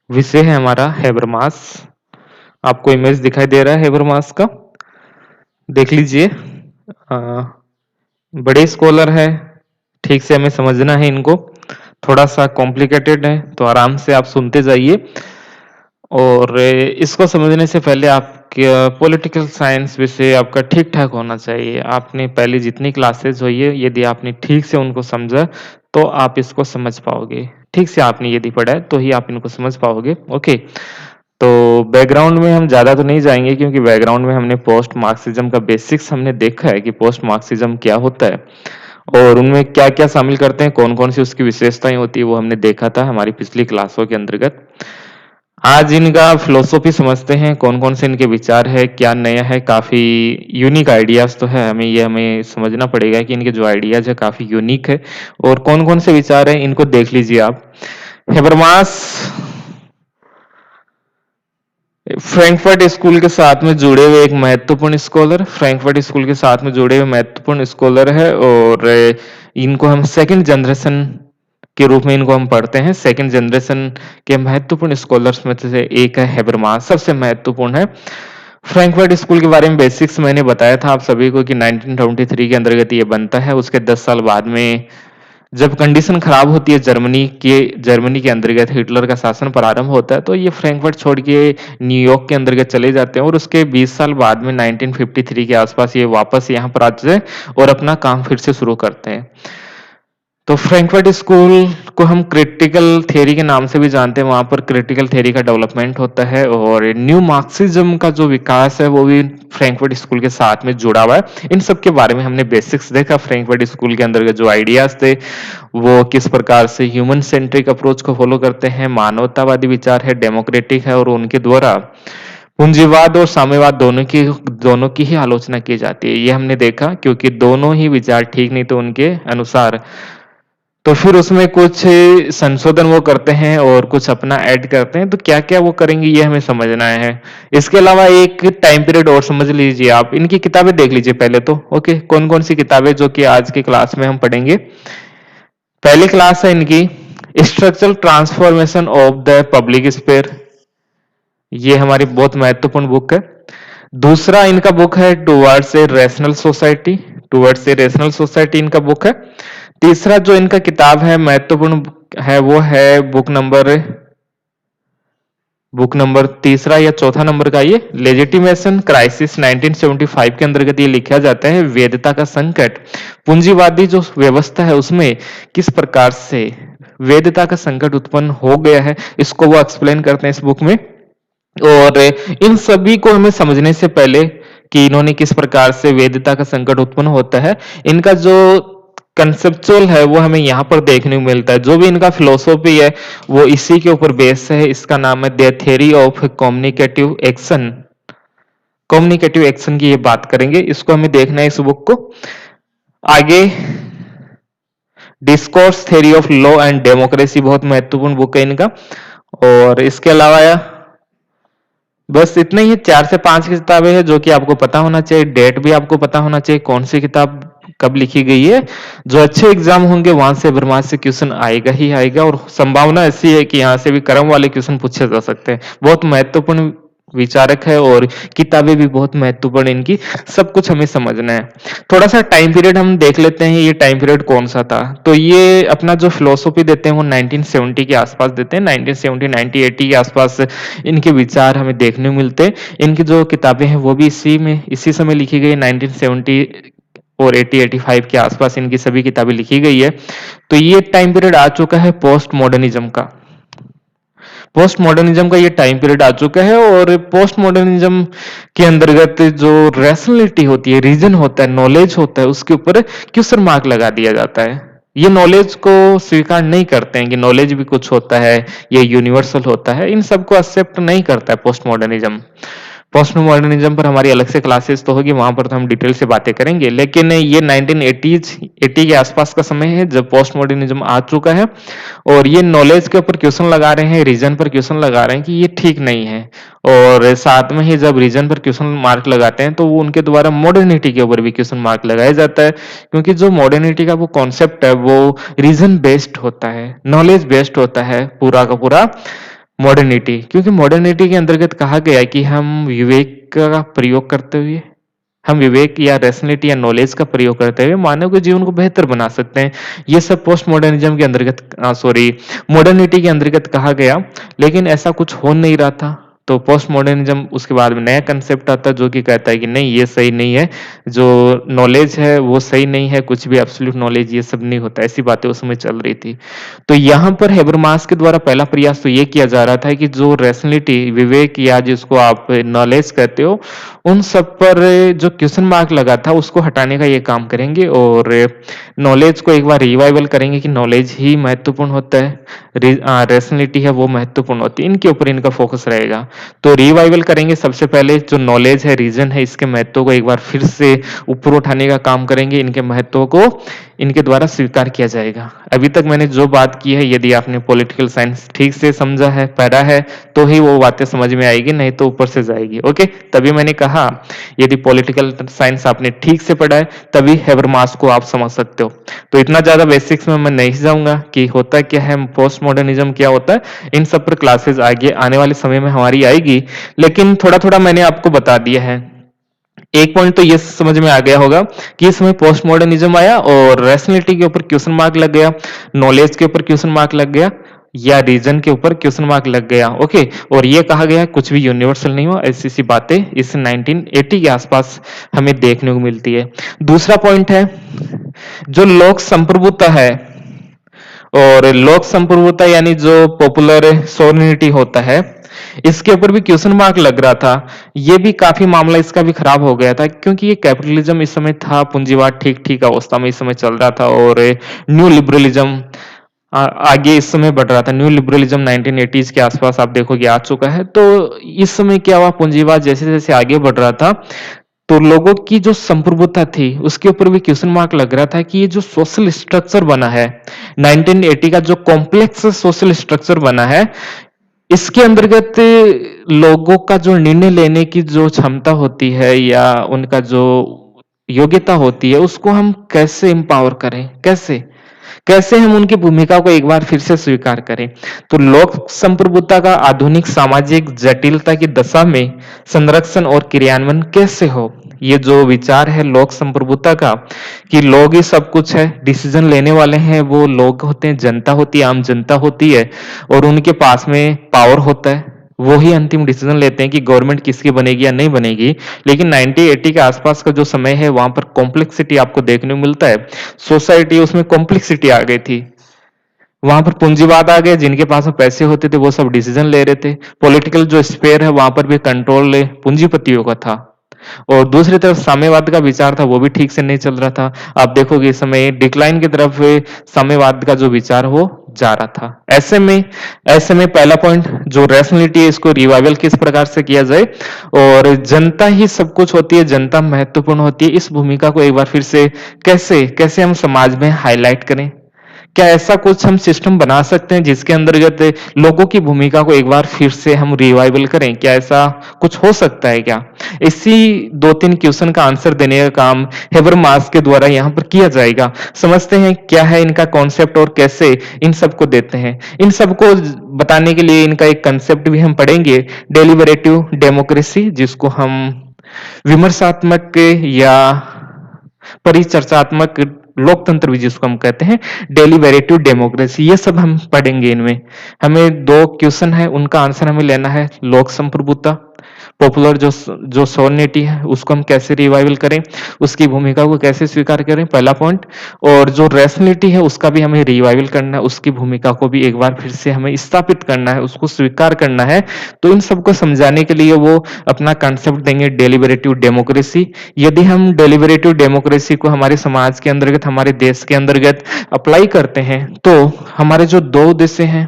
विषय है हमारा हैबरमास। आपको इमेज दिखाई दे रहा है हैबरमास का? देख लीजिए। बड़े स्कॉलर है, ठीक से हमें समझना है इनको। थोड़ा सा कॉम्प्लिकेटेड है, तो आराम से आप सुनते जाइए। और इसको समझने से पहले आपके पॉलिटिकल साइंस विषय आपका ठीक-ठाक होना चाहिए। आपने पहले जितनी क्लासेस हुई है, यदि आपने ठीक से उनको समझा, तो आप इसको समझ पाओगे। ठीक से आपने यदि पढ़ा है, तो ही आप इनको समझ पाओगे। ओके। तो बैकग्राउंड में हम ज़्यादा तो नहीं जाएँगे क्योंकि बैकग्राउंड में हमने पोस्ट मार्क्सिज्म का बेसिक्स हमने देखा है कि पोस्ट मार्क्सिज्म क्या होता है और उनमें क्या-क्या शामिल करते हैं, कौन-कौन सी उसकी विशेषताएँ होती है, वो हमने देखा था हमारी पिछली क्लासों के अंतर्गत। आज इनका फिलॉसफी समझते हैं, कौन-कौन से इनके विचार है, क्या नया है, काफ़ी यूनिक आइडियाज़ तो है, हमें समझना पड़ेगा कि इनके जो आइडियाज़ है काफ़ी यूनिक है और कौन-कौन से विचार हैं, इनको देख लीजिए आप। हेबरमास फ्रैंकफर्ट स्कूल के साथ में जुड़े हुए एक महत्वपूर्ण स्कॉलर, फ्रैंकफर्ट स्कूल के साथ में जुड़े हुए महत्वपूर्ण स्कॉलर है और इनको हम सेकंड जनरेशन के रूप में इनको हम पढ़ते हैं। सेकंड जनरेशन के महत्वपूर्ण स्कॉलर्स में से एक है हैबरमास, सबसे महत्वपूर्ण है। फ्रैंकफर्ट स्कूल के बारे में बेसिक्स मैंने बताया था आप सभी को कि 1923 के अंतर्गत ये बनता है। उसके 10 साल बाद में जब कंडीशन खराब होती है जर्मनी के अंतर्गत हिटलर का शासन प्रारंभ होता है, तो ये फ्रैंकफर्ट छोड़ के न्यूयॉर्क के अंतर्गत चले जाते हैं और उसके 20 साल बाद में 1953 के आसपास ये वापस यहाँ पर आते हैं और अपना काम फिर से शुरू करते हैं। तो फ्रैंकफर्ट स्कूल को हम क्रिटिकल थ्योरी के नाम से भी जानते हैं, वहाँ पर क्रिटिकल थ्योरी का डेवलपमेंट होता है और न्यू मार्क्सिज्म का जो विकास है, वो भी फ्रैंकफर्ट स्कूल के साथ में जुड़ा हुआ है। इन सब के बारे में हमने बेसिक्स देखा फ्रैंकफर्ट स्कूल के अंतर्गत जो आइडियाज़ थे, वो किस प्रकार से ह्यूमन सेंट्रिक अप्रोच को फॉलो करते हैं, मानवतावादी विचार है, डेमोक्रेटिक है और उनके द्वारा पूंजीवाद और साम्यवाद दोनों की ही आलोचना की जाती है। ये हमने देखा क्योंकि दोनों ही विचार ठीक नहीं थे उनके अनुसार, तो फिर उसमें कुछ संशोधन वो करते हैं और कुछ अपना ऐड करते हैं, तो क्या-क्या वो करेंगे ये हमें समझना है। इसके अलावा एक टाइम पीरियड और समझ लीजिए आप, इनकी किताबें देख लीजिए पहले तो, ओके? कौन-कौन सी किताबें जो कि आज की क्लास में हम पढ़ेंगे। पहली क्लास है इनकी structural transformation of the public sphere, ये हमारी बहुत महत्वपूर्ण बुक है। दूसरा इनका बुक है टुवर्ड्स ए रेशनल सोसाइटी इनका बुक है। तीसरा जो इनका किताब है महत्वपूर्ण है, वो है बुक नंबर तीसरा या चौथा नंबर का ये लेजिटिमेशन क्राइसिस 1975 के अंतर्गत ये लिखा जाता है वैधता का संकट, पूंजीवादी जो व्यवस्था है उसमें किस प्रकार से वैधता का संकट उत्पन्न हो गया है, इसको वो एक्सप्लेन करते हैं इस बुक में। और इन सभी को हमें समझने से पहले कि इन्होंने किस प्रकार से वैधता का संकट उत्पन्न होता है, इनका जो कंसेप्चुअल है वो हमें यहाँ पर देखने को मिलता है। जो भी इनका फिलोसॉफी है वो इसी के ऊपर बेस है। इसका नाम है the theory of communicative action. Communicative action की ये बात करेंगे, इसको हमें देखना है इस बुक को। आगे discourse theory of law and democracy बहुत महत्वपूर्ण बुक है इनका। और इसके अलावा बस इतना ही है, 4 से 5 किताबें हैं जो कि आपको पता होना चाहिए, डेट भी आपको पता होना चाहिए कौन सी किताब कब लिखी गई है। जो अच्छे एग्जाम होंगे वहां से ब्रह्मास्त्र से क्वेश्चन आएगा ही आएगा और संभावना ऐसी है कि यहाँ से भी क्रम वाले क्वेश्चन पूछे जा सकते हैं। बहुत महत्वपूर्ण विचारक है और किताबें भी बहुत महत्वपूर्ण इनकी, सब कुछ हमें समझना है। थोड़ा सा टाइम पीरियड हम देख लेते हैं, ये टाइम पीरियड कौन सा था। तो ये अपना जो फिलोसॉफी देते हैं वो 1970 के आसपास देते हैं, 1970 1980 के आसपास इनके विचार हमें देखने को मिलते हैं। इनकी जो किताबें हैं वो भी इसी समय लिखी गई, 1970 और 80-85 के आसपास इनकी सभी किताबें लिखी गई है। तो ये टाइम पीरियड आ चुका है पोस्ट मॉडर्निज्म का। पोस्ट मॉडर्निज्म का ये टाइम पीरियड आ चुका है और पोस्ट मॉडर्निज्म के अंतर्गत जो रैशनैलिटी होती है, रीजन होता है, नॉलेज होता है, उसके ऊपर क्वेश्चन मार्क लगा दिया जाता है। ये नॉलेज को स्वीकार नहीं करते हैं कि नॉलेज भी कुछ होता है, ये यूनिवर्सल होता है, इन सबको एक्सेप्ट नहीं करता है पोस्ट मॉडर्निज्म। पोस्ट मॉडर्निज्म पर हमारी अलग से क्लासेस तो होगी, वहां पर तो हम डिटेल से बातें करेंगे, लेकिन ये 1980 के आसपास का समय है जब पोस्ट मॉडर्निज्म आ चुका है और ये नॉलेज के ऊपर क्वेश्चन लगा रहे हैं, रीजन पर क्वेश्चन लगा रहे हैं कि ये ठीक नहीं है। और साथ में ही जब रीजन पर क्वेश्चन मार्क लगाते हैं तो वो उनके द्वारा मॉडर्निटी के ऊपर भी क्वेश्चन मार्क लगाया जाता है, क्योंकि जो मॉडर्निटी का वो कॉन्सेप्ट है वो रीजन बेस्ड होता है, नॉलेज बेस्ड होता है पूरा का पूरा। मॉडर्निटी, क्योंकि मॉडर्निटी के अंतर्गत कहा गया है कि हम विवेक का प्रयोग करते हुए, हम विवेक या रैशनैलिटी या नॉलेज का प्रयोग करते हुए मानव के जीवन को बेहतर बना सकते हैं। ये सब पोस्ट मॉडर्निज्म के अंतर्गत सॉरी मॉडर्निटी के अंतर्गत कहा गया, लेकिन ऐसा कुछ हो नहीं रहा था। तो पोस्ट मॉडर्निज्म उसके बाद में नया कंसेप्ट आता है जो कि कहता है कि नहीं, ये सही नहीं है, जो नॉलेज है वो सही नहीं है, कुछ भी एब्सोल्यूट नॉलेज ये सब नहीं होता। ऐसी बातें उस समय चल रही थी। तो यहाँ पर हेबरमास के द्वारा पहला प्रयास तो ये किया जा रहा था कि जो रैशनैलिटी, विवेक या जिसको आप नॉलेज कहते हो, उन सब पर जो क्वेश्चन मार्क लगा था उसको हटाने का ये काम करेंगे और नॉलेज को एक बार रिवाइवल करेंगे कि नॉलेज ही महत्वपूर्ण होता है, रैशनैलिटी है वो महत्वपूर्ण होती है, इनके ऊपर इनका फोकस रहेगा। तो रिवाइवल करेंगे, सबसे पहले जो नॉलेज है, रीजन है, इसके महत्व को एक बार फिर से ऊपर उठाने का काम करेंगे, इनके महत्व को इनके द्वारा स्वीकार किया जाएगा। अभी तक मैंने जो बात की है, यदि आपने पॉलिटिकल साइंस ठीक से समझा है, पढ़ा है, तो ही वो बातें समझ में आएगी, नहीं तो ऊपर से जाएगी। ओके, तभी मैंने कहा यदि पॉलिटिकल साइंस आपने ठीक से पढ़ा है तभी हेबरमास को आप समझ सकते हो। तो इतना ज्यादा बेसिक्स में मैं नहीं जाऊंगा कि होता क्या है, पोस्ट मॉडर्निज्म क्या होता है, इन सब पर क्लासेस आगे आने वाले समय में हमारी आएगी, लेकिन थोड़ा थोड़ा मैंने आपको बता दिया है। एक पॉइंट तो ये समझ में आ गया होगा कि इस समय पोस्ट मॉडर्निज्म आया और रैशनैलिटी के ऊपर क्वेश्चन मार्क लग गया, नॉलेज के ऊपर क्वेश्चन मार्क लग गया, या रीजन के ऊपर क्वेश्चन मार्क लग गया। ओके, और ये कहा गया कुछ भी यूनिवर्सल नहीं हुआ। ऐसी सी बातें इस 1980 के आसपास हमें देखने को मिलती है। दूसरा पॉइंट है जो लोक संप्रभुता है, और लोक संप्रभुता यानी जो पॉपुलर सोवरेनिटी होता है, इसके ऊपर भी क्वेश्चन मार्क लग रहा था। ये भी काफी मामला इसका भी खराब हो गया था, क्योंकि ये कैपिटलिज्म इस समय था, पूंजीवाद ठीक ठीक अवस्था में इस समय चल रहा था, और न्यू लिबरलिज्म आगे इस समय बढ़ रहा था। न्यू लिबरलिज्म 1980s के आसपास आप देखोगे आ चुका है। तो इस समय क्या हुआ, पूंजीवाद जैसे जैसे आगे बढ़ रहा था, तो लोगों की जो संप्रभुता थी उसके ऊपर भी क्वेश्चन मार्क लग रहा था कि ये जो सोशल स्ट्रक्चर बना है, 1980 का जो कॉम्प्लेक्स सोशल स्ट्रक्चर बना है, इसके अंतर्गत लोगों का जो निर्णय लेने की जो क्षमता होती है या उनका जो योग्यता होती है, उसको हम कैसे एम्पावर करें, कैसे कैसे हम उनकी भूमिका को एक बार फिर से स्वीकार करें। तो लोक संप्रभुता का आधुनिक सामाजिक जटिलता की दशा में संरक्षण और क्रियान्वयन कैसे हो, ये जो विचार है लोक संप्रभुता का, कि लोग ही सब कुछ है, डिसीजन लेने वाले हैं वो लोग होते हैं, जनता होती है, आम जनता होती है, और उनके पास में पावर होता है, वो ही अंतिम डिसीजन लेते हैं कि गवर्नमेंट किसकी बनेगी या नहीं बनेगी। लेकिन 1980 के आसपास का जो समय है, वहां पर कॉम्प्लेक्सिटी आपको देखने को मिलता है। सोसाइटी उसमें कॉम्प्लेक्सिटी आ गई थी, वहां पर पूंजीवाद आ गए, जिनके पास में पैसे होते थे वो सब डिसीजन ले रहे थे। पॉलिटिकल जो स्पेयर है वहां पर भी कंट्रोल पूंजीपतियों का था, और दूसरी तरफ साम्यवाद का विचार था वो भी ठीक से नहीं चल रहा था। आप देखोगे इस समय डिक्लाइन की तरफ साम्यवाद का जो विचार हो जा रहा था। ऐसे में पहला पॉइंट जो रैशनैलिटी है, इसको रिवाइवल किस प्रकार से किया जाए, और जनता ही सब कुछ होती है, जनता महत्वपूर्ण होती है, इस भूमिका को एक बार फिर से कैसे कैसे हम समाज में हाईलाइट करें। क्या ऐसा कुछ हम सिस्टम बना सकते हैं जिसके अंतर्गत लोगों की भूमिका को एक बार फिर से हम रिवाइवल करें, क्या ऐसा कुछ हो सकता है क्या? इसी दो तीन क्वेश्चन का आंसर देने का काम हेबरमास के द्वारा यहाँ पर किया जाएगा। समझते हैं क्या है इनका कॉन्सेप्ट और कैसे इन सबको देते हैं। इन सबको बताने के लिए इनका एक कंसेप्ट भी हम पढ़ेंगे, डेलिबरेटिव डेमोक्रेसी, जिसको हम विमर्शात्मक या परिचर्चात्मक लोकतंत्र भी जिसको हम कहते हैं, डेलिबरेटिव डेमोक्रेसी, ये सब हम पढ़ेंगे। इनमें हमें दो क्वेश्चन है, उनका आंसर हमें लेना है। लोक संप्रभुता, पॉपुलर जो सोवरेनिटी है उसको हम कैसे रिवाइवल करें, उसकी भूमिका को कैसे स्वीकार करें, पहला पॉइंट। और जो रैशनैलिटी है उसका भी हमें रिवाइवल करना है, उसकी भूमिका को भी एक बार फिर से हमें स्थापित करना है, उसको स्वीकार करना है। तो इन सबको समझाने के लिए वो अपना कंसेप्ट देंगे, डेलिबरेटिव डेमोक्रेसी। यदि हम डेलिबरेटिव डेमोक्रेसी को हमारे समाज के अंतर्गत, हमारे देश के अंतर्गत अप्लाई करते हैं, तो हमारे जो दो उद्देश्य हैं,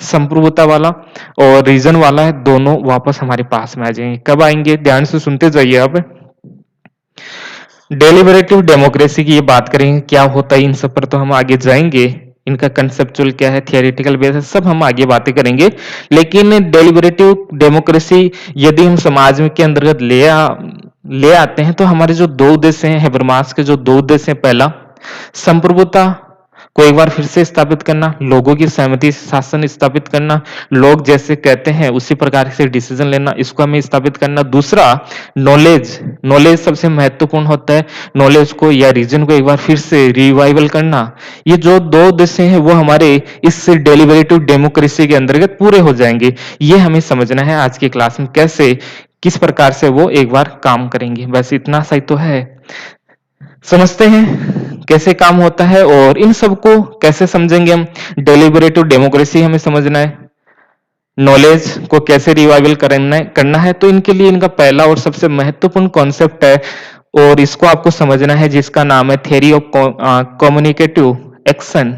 संप्रभुता वाला और रीजन वाला है, दोनों वापस हमारे पास में आ जाएंगे। कब आएंगे, ध्यान से सुनते जाइए। अब डेलिबरेटिव डेमोक्रेसी की ये बात करेंगे, क्या होता है, इन सब पर तो हम आगे जाएंगे, इनका कंसेप्चुअल क्या है, थियोरेटिकल बेस है, सब हम आगे बातें करेंगे। लेकिन डेलिबरेटिव डेमोक्रेसी यदि हम समाज में के अंतर्गत ले आते हैं, तो हमारे जो दो उद्देश्य हैं, हेबरमास के जो दो उद्देश्य हैं, पहला संप्रभुता को एक बार फिर से स्थापित करना, लोगों की सहमति से शासन स्थापित करना, लोग जैसे कहते हैं उसी प्रकार से डिसीजन लेना, इसको हमें स्थापित करना। दूसरा, नॉलेज, नॉलेज सबसे महत्वपूर्ण होता है। नॉलेज को या रीजन को एक बार फिर से रिवाइवल करना। ये जो दो दिशा हैं वो हमारे इस डेलिबरेटिव डेमोक्रेसी के अंतर्गत पूरे हो जाएंगे। ये हमें समझना है आज की क्लास में कैसे, किस प्रकार से वो एक बार काम करेंगे। बस इतना सही तो है। समझते हैं कैसे काम होता है और इन सबको कैसे समझेंगे हम। डेलिबरेटिव डेमोक्रेसी हमें समझना है, नॉलेज को कैसे रिवाइवल करना है, तो इनके लिए इनका पहला और सबसे महत्वपूर्ण कॉन्सेप्ट है और इसको आपको समझना है, जिसका नाम है theory of communicative action.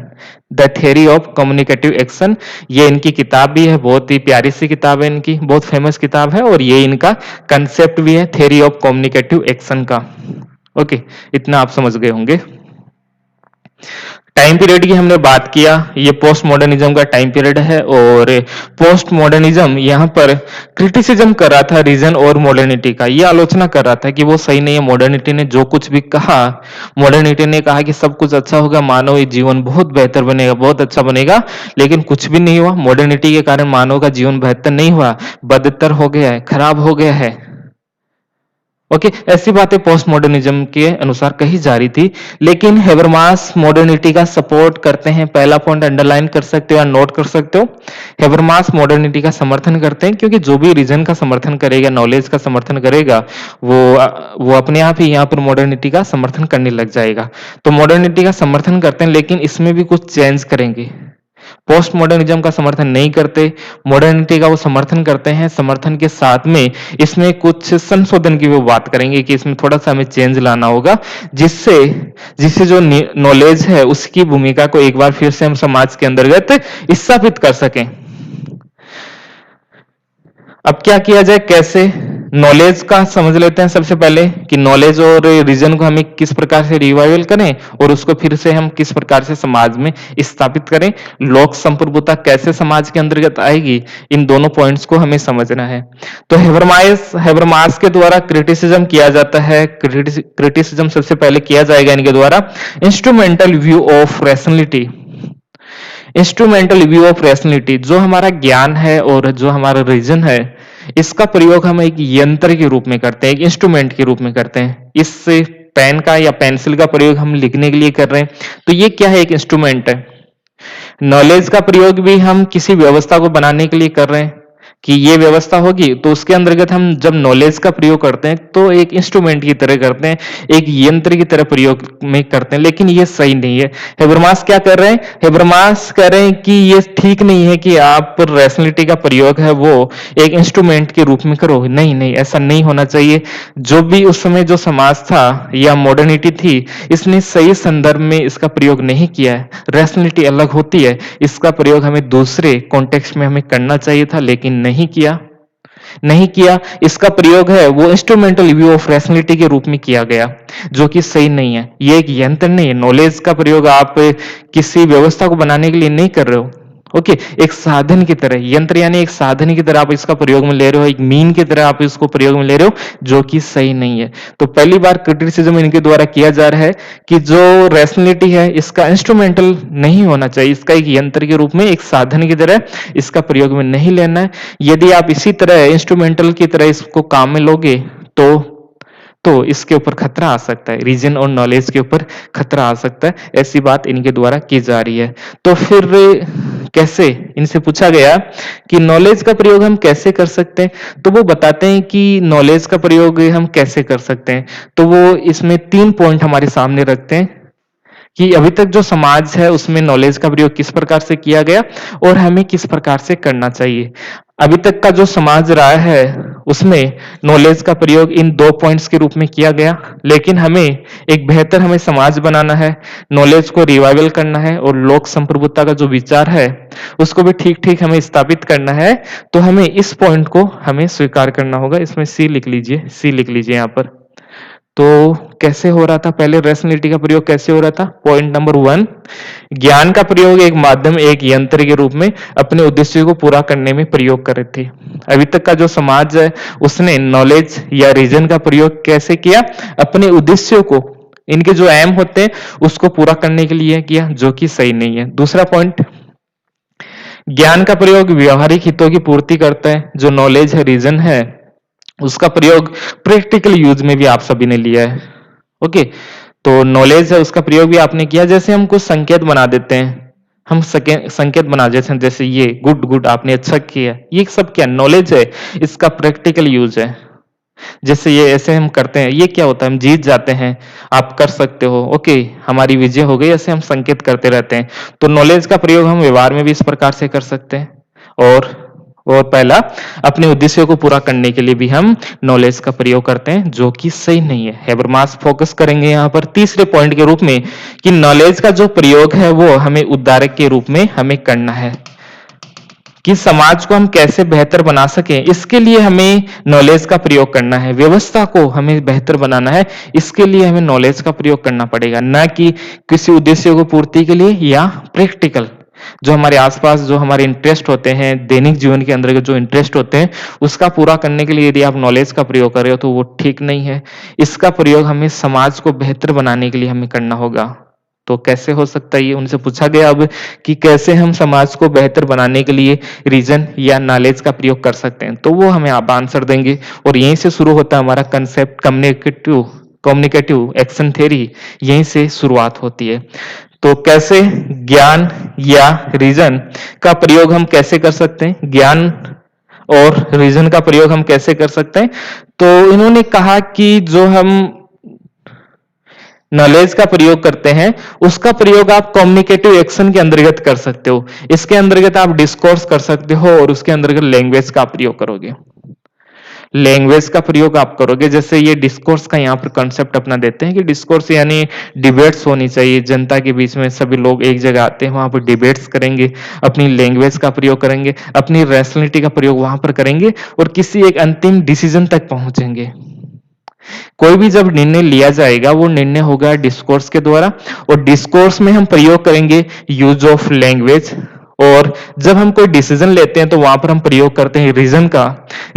The theory of communicative action, ये इनकी किताब भी है, बहुत ही प्यारी सी किताब है इनकी, बहुत फेमस किताब है और ये इनका कंसेप्ट भी है थ्योरी ऑफ कम्युनिकेटिव एक्शन का। ओके, इतना आप समझ गए होंगे। टाइम पीरियड की हमने बात किया, ये पोस्ट मॉडर्निज्म का टाइम पीरियड है और पोस्ट मॉडर्निज्म यहाँ पर क्रिटिसिज्म कर रहा था रीजन और मॉडर्निटी का। ये आलोचना कर रहा था कि वो सही नहीं है। मॉडर्निटी ने जो कुछ भी कहा, मॉडर्निटी ने कहा कि सब कुछ अच्छा होगा, मानव जीवन बहुत बेहतर बनेगा, बहुत अच्छा बनेगा, लेकिन कुछ भी नहीं हुआ। मॉडर्निटी के कारण मानव का जीवन बेहतर नहीं हुआ, बदतर हो गया है, खराब हो गया है। ओके, ऐसी बातें पोस्ट मॉडर्निज्म के अनुसार कही जा रही थी, लेकिन हेबरमास मॉडर्निटी का सपोर्ट करते हैं। पहला पॉइंट अंडरलाइन कर सकते हो या नोट कर सकते हो, हेबरमास मॉडर्निटी का समर्थन करते हैं, क्योंकि जो भी रीजन का समर्थन करेगा, नॉलेज का समर्थन करेगा, वो अपने आप ही यहाँ पर मॉडर्निटी का समर्थन करने लग जाएगा। तो मॉडर्निटी का समर्थन करते हैं, लेकिन इसमें भी कुछ चेंज करेंगे। पोस्ट मॉडर्निज्म का समर्थन नहीं करते, मॉडर्निटी का वो समर्थन करते हैं। समर्थन के साथ में इसमें कुछ संशोधन की वो बात करेंगे कि इसमें थोड़ा सा हमें चेंज लाना होगा, जिससे जिससे जो नॉलेज है उसकी भूमिका को एक बार फिर से हम समाज के अंतर्गत स्थापित कर सकें। अब क्या किया जाए, कैसे नॉलेज का समझ लेते हैं सबसे पहले कि नॉलेज और रीजन को हमें किस प्रकार से रिवाइवल करें और उसको फिर से हम किस प्रकार से समाज में स्थापित करें। लोक संप्रभुता कैसे समाज के अंतर्गत आएगी, इन दोनों पॉइंट्स को हमें समझना है। तो हेबरमास के द्वारा क्रिटिसिज्म किया जाता है। क्रिटिसिज्म सबसे पहले किया जाएगा इनके द्वारा instrumental view of rationality. Instrumental view of rationality, जो हमारा ज्ञान है और जो हमारा रीजन है, इसका प्रयोग हम एक यंत्र के रूप में करते हैं, एक इंस्ट्रूमेंट के रूप में करते हैं। इस पेन का या पेंसिल का प्रयोग हम लिखने के लिए कर रहे हैं, तो ये क्या है, एक इंस्ट्रूमेंट है। नॉलेज का प्रयोग भी हम किसी व्यवस्था को बनाने के लिए कर रहे हैं कि ये व्यवस्था होगी, तो उसके अंतर्गत हम जब नॉलेज का प्रयोग करते हैं तो एक इंस्ट्रूमेंट की तरह करते हैं, एक यंत्र की तरह प्रयोग में करते हैं, लेकिन ये सही नहीं है। हेबरमास क्या कर रहे हैं, हेबरमास कह रहे हैं कि ये ठीक नहीं है कि आप रैशनलिटी का प्रयोग है वो एक इंस्ट्रूमेंट के रूप में करो। नहीं नहीं, ऐसा नहीं होना चाहिए। जो भी उस समय जो समाज था या मॉडर्निटी थी, इसने सही संदर्भ में इसका प्रयोग नहीं किया है। रैशनलिटी अलग होती है, इसका प्रयोग हमें दूसरे कॉन्टेक्स्ट में हमें करना चाहिए था, लेकिन नहीं किया। इसका प्रयोग है वो इंस्ट्रूमेंटल व्यू ऑफ रैशनलिटी के रूप में किया गया, जो कि सही नहीं है। ये एक यंत्र नहीं है। नॉलेज का प्रयोग आप किसी व्यवस्था को बनाने के लिए नहीं कर रहे हो। ओके, एक साधन की तरह, यंत्र यानी एक साधन की तरह आप इसका प्रयोग में ले रहे हो, एक मीन की तरह आप इसको प्रयोग में ले रहे हो, जो कि सही नहीं है। तो पहली बार क्रिटिसिज्म इनके द्वारा किया जा रहा है कि जो रैशनलिटी है इसका इंस्ट्रूमेंटल नहीं होना चाहिए, इसका एक यंत्र के रूप में, एक साधन की तरह इसका प्रयोग में नहीं लेना है। यदि आप इसी तरह इंस्ट्रूमेंटल की तरह इसको काम में लोगे तो इसके ऊपर खतरा आ सकता है, रीजन और नॉलेज के ऊपर खतरा आ सकता है। ऐसी बात इनके द्वारा की जा रही है। तो फिर कैसे, इनसे पूछा गया कि नॉलेज का प्रयोग हम कैसे कर सकते हैं, तो वो बताते हैं कि नॉलेज का प्रयोग हम कैसे कर सकते हैं। तो वो इसमें 3 पॉइंट हमारे सामने रखते हैं कि अभी तक जो समाज है उसमें नॉलेज का प्रयोग किस प्रकार से किया गया और हमें किस प्रकार से करना चाहिए। अभी तक का जो समाज रहा है उसमें नॉलेज का प्रयोग इन 2 पॉइंट्स के रूप में किया गया, लेकिन हमें एक बेहतर हमें समाज बनाना है, नॉलेज को रिवाइवल करना है और लोक संप्रभुता का जो विचार है उसको भी ठीक ठीक हमें स्थापित करना है। तो हमें इस पॉइंट को हमें स्वीकार करना होगा। इसमें सी लिख लीजिए यहाँ पर। तो कैसे हो रहा था, पहले रैशनलिटी का प्रयोग कैसे हो रहा था। पॉइंट नंबर 1, ज्ञान का प्रयोग एक माध्यम, एक यंत्र के रूप में अपने उद्देश्य को पूरा करने में प्रयोग कर रहे थे। अभी तक का जो समाज है उसने नॉलेज या रीजन का प्रयोग कैसे किया, अपने उद्देश्यों को इनके जो एम होते हैं उसको पूरा करने के लिए किया, जो कि सही नहीं है। दूसरा पॉइंट, ज्ञान का प्रयोग व्यवहारिक हितों की पूर्ति करता है। जो नॉलेज है, रीजन है, उसका प्रयोग प्रैक्टिकल यूज में भी आप सभी ने लिया है। ओके, तो नॉलेज है उसका प्रयोग भी आपने किया। जैसे हम कुछ संकेत बना देते हैं, हम संकेत बना देते हैं, जैसे ये गुड गुड, आपने अच्छा किया, ये सब क्या नॉलेज है, इसका प्रैक्टिकल यूज है। जैसे ये ऐसे हम करते हैं, ये क्या होता है, हम जीत जाते हैं, आप कर सकते हो, ओके, हमारी विजय हो गई, ऐसे हम संकेत करते रहते हैं। तो नॉलेज का प्रयोग हम व्यवहार में भी इस प्रकार से कर सकते हैं। और पहला, अपने उद्देश्य को पूरा करने के लिए भी हम नॉलेज का प्रयोग करते हैं, जो कि सही नहीं है। हेबरमास फोकस करेंगे यहाँ पर तीसरे पॉइंट के रूप में कि नॉलेज का जो प्रयोग है वो हमें उद्धारक के रूप में हमें करना है, कि समाज को हम कैसे बेहतर बना सकें, इसके लिए हमें नॉलेज का प्रयोग करना है। व्यवस्था को हमें बेहतर बनाना है, इसके लिए हमें नॉलेज का प्रयोग करना पड़ेगा, ना कि किसी उद्देश्य को पूर्ति के लिए या प्रैक्टिकल। जो हमारे आसपास जो हमारे इंटरेस्ट होते हैं, दैनिक जीवन के अंदर जो इंटरेस्ट होते हैं, उसका पूरा करने के लिए यदि आप नॉलेज का प्रयोग कर रहे हो तो वो ठीक नहीं है। इसका प्रयोग हमें समाज को बेहतर बनाने के लिए हमें करना होगा। तो कैसे हो सकता है, ये उनसे पूछा गया अब कि कैसे हम समाज को बेहतर बनाने के लिए रीजन या नॉलेज का प्रयोग कर सकते हैं, तो वो हमें आप आंसर देंगे। और यहीं से शुरू होता है हमारा कंसेप्ट कम्युनिकेटिव एक्शन थ्योरी, यहीं से शुरुआत होती है। तो कैसे ज्ञान या रीजन का प्रयोग हम कैसे कर सकते हैं, ज्ञान और रीजन का प्रयोग हम कैसे कर सकते हैं, तो इन्होंने कहा कि जो हम नॉलेज का प्रयोग करते हैं उसका प्रयोग आप कम्युनिकेटिव एक्शन के अंतर्गत कर सकते हो। इसके अंतर्गत आप डिस्कोर्स कर सकते हो और उसके अंतर्गत लैंग्वेज का प्रयोग करोगे। लैंग्वेज का प्रयोग आप करोगे, जैसे ये डिस्कोर्स का यहाँ पर कॉन्सेप्ट अपना देते हैं कि डिस्कोर्स यानी डिबेट्स होनी चाहिए जनता के बीच में, सभी लोग एक जगह आते हैं, वहां पर डिबेट्स करेंगे, अपनी लैंग्वेज का प्रयोग करेंगे, अपनी रैशनैलिटी का प्रयोग वहां पर करेंगे और किसी एक अंतिम डिसीजन तक पहुंचेंगे। कोई भी जब निर्णय लिया जाएगा वो निर्णय होगा डिस्कोर्स के द्वारा, और डिस्कोर्स में हम प्रयोग करेंगे यूज ऑफ लैंग्वेज। और जब हम कोई डिसीजन लेते हैं तो वहां पर हम प्रयोग करते हैं रीजन का।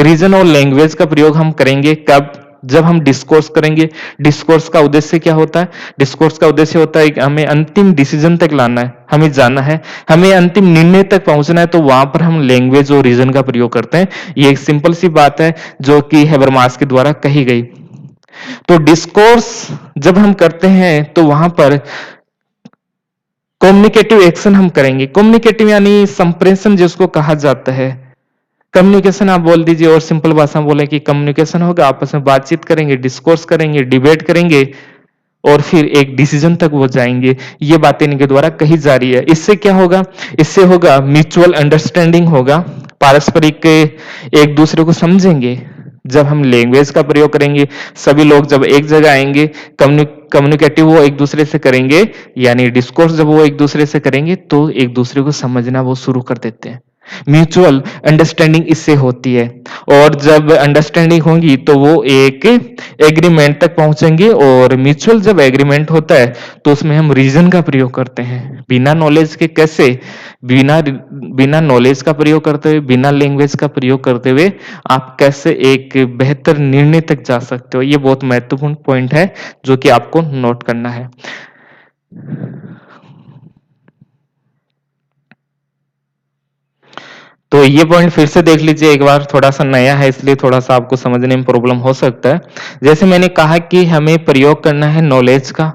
रीजन और लैंग्वेज का प्रयोग हम करेंगे कब, जब हम डिस्कोर्स करेंगे। डिस्कोर्स का उद्देश्य क्या होता है, डिस्कोर्स का उद्देश्य होता है कि हमें अंतिम डिसीजन तक लाना है, हमें जाना है, हमें अंतिम निर्णय तक पहुंचना है, तो वहां पर हम लैंग्वेज और रीजन का प्रयोग करते हैं। ये एक सिंपल सी बात है जो कि हेबरमास के द्वारा कही गई। तो डिस्कोर्स जब हम करते हैं तो वहां पर कम्युनिकेटिव एक्शन हम करेंगे। कम्युनिकेटिव यानी संप्रेषण जिसको कहा जाता है, कम्युनिकेशन आप बोल दीजिए, और सिंपल भाषा में बोले कि कम्युनिकेशन होगा, आपस में बातचीत करेंगे, डिस्कोर्स करेंगे, डिबेट करेंगे और फिर एक डिसीजन तक वो जाएंगे। ये बातें इनके द्वारा कही जा रही है। इससे क्या होगा, इससे होगा म्यूचुअल अंडरस्टैंडिंग होगा, पारस्परिक एक दूसरे को समझेंगे। जब हम लैंग्वेज का प्रयोग करेंगे, सभी लोग जब एक जगह आएंगे, कम्युनिकेटिव वो एक दूसरे से करेंगे, यानी डिस्कोर्स जब वो एक दूसरे से करेंगे तो एक दूसरे को समझना वो शुरू कर देते हैं। म्यूचुअल अंडरस्टैंडिंग इससे होती है, और जब अंडरस्टैंडिंग होगी तो वो एक एग्रीमेंट तक पहुंचेंगे, और म्यूचुअल जब एग्रीमेंट होता है तो उसमें हम रीजन का प्रयोग करते हैं। बिना नॉलेज के कैसे, बिना नॉलेज का प्रयोग करते हुए, बिना लैंग्वेज का प्रयोग करते हुए आप कैसे एक बेहतर निर्णय तक जा सकते हो। ये बहुत महत्वपूर्ण पॉइंट है जो कि आपको नोट करना है। तो ये पॉइंट फिर से देख लीजिए एक बार, थोड़ा सा नया है इसलिए थोड़ा सा आपको समझने में प्रॉब्लम हो सकता है। जैसे मैंने कहा कि हमें प्रयोग करना है नॉलेज का,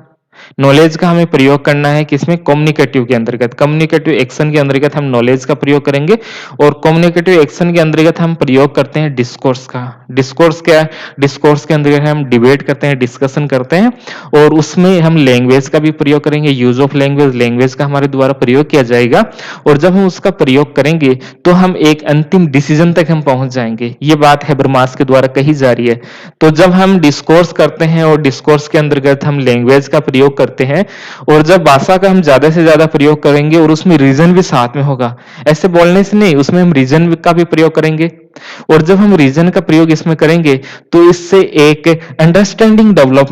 नॉलेज का हमें प्रयोग करना है किसमें, कम्युनिकेटिव के अंतर्गत। कम्युनिकेटिव एक्शन के अंतर्गत हम नॉलेज का प्रयोग करेंगे, और कम्युनिकेटिव एक्शन के अंतर्गत हम प्रयोग करते हैं डिस्कोर्स का। डिस्कोर्स क्या है, डिस्कोर्स के अंतर्गत हम डिबेट करते हैं, डिस्कशन करते हैं, और उसमें हम लैंग्वेज का भी प्रयोग करेंगे, यूज ऑफ लैंग्वेज, लैंग्वेज का हमारे द्वारा प्रयोग किया जाएगा। और जब हम उसका प्रयोग करेंगे तो हम एक अंतिम डिसीजन तक हम पहुंच जाएंगे। ये बात हेबरमास के द्वारा कही जा रही है। तो जब हम डिस्कोर्स करते हैं और डिस्कोर्स के अंतर्गत हम लैंग्वेज का प्रयोग करते हैं, और जब भाषा का हम ज्यादा से ज्यादा प्रयोग करेंगे और उसमें रीजन भी साथ में होगा, ऐसे बोलने से नहीं, उसमें हम रीजन का भी प्रयोग करेंगे। और जब हम रीजन का प्रयोग इसमें करेंगे तो इससे एक अंडरस्टैंडिंग डेवलप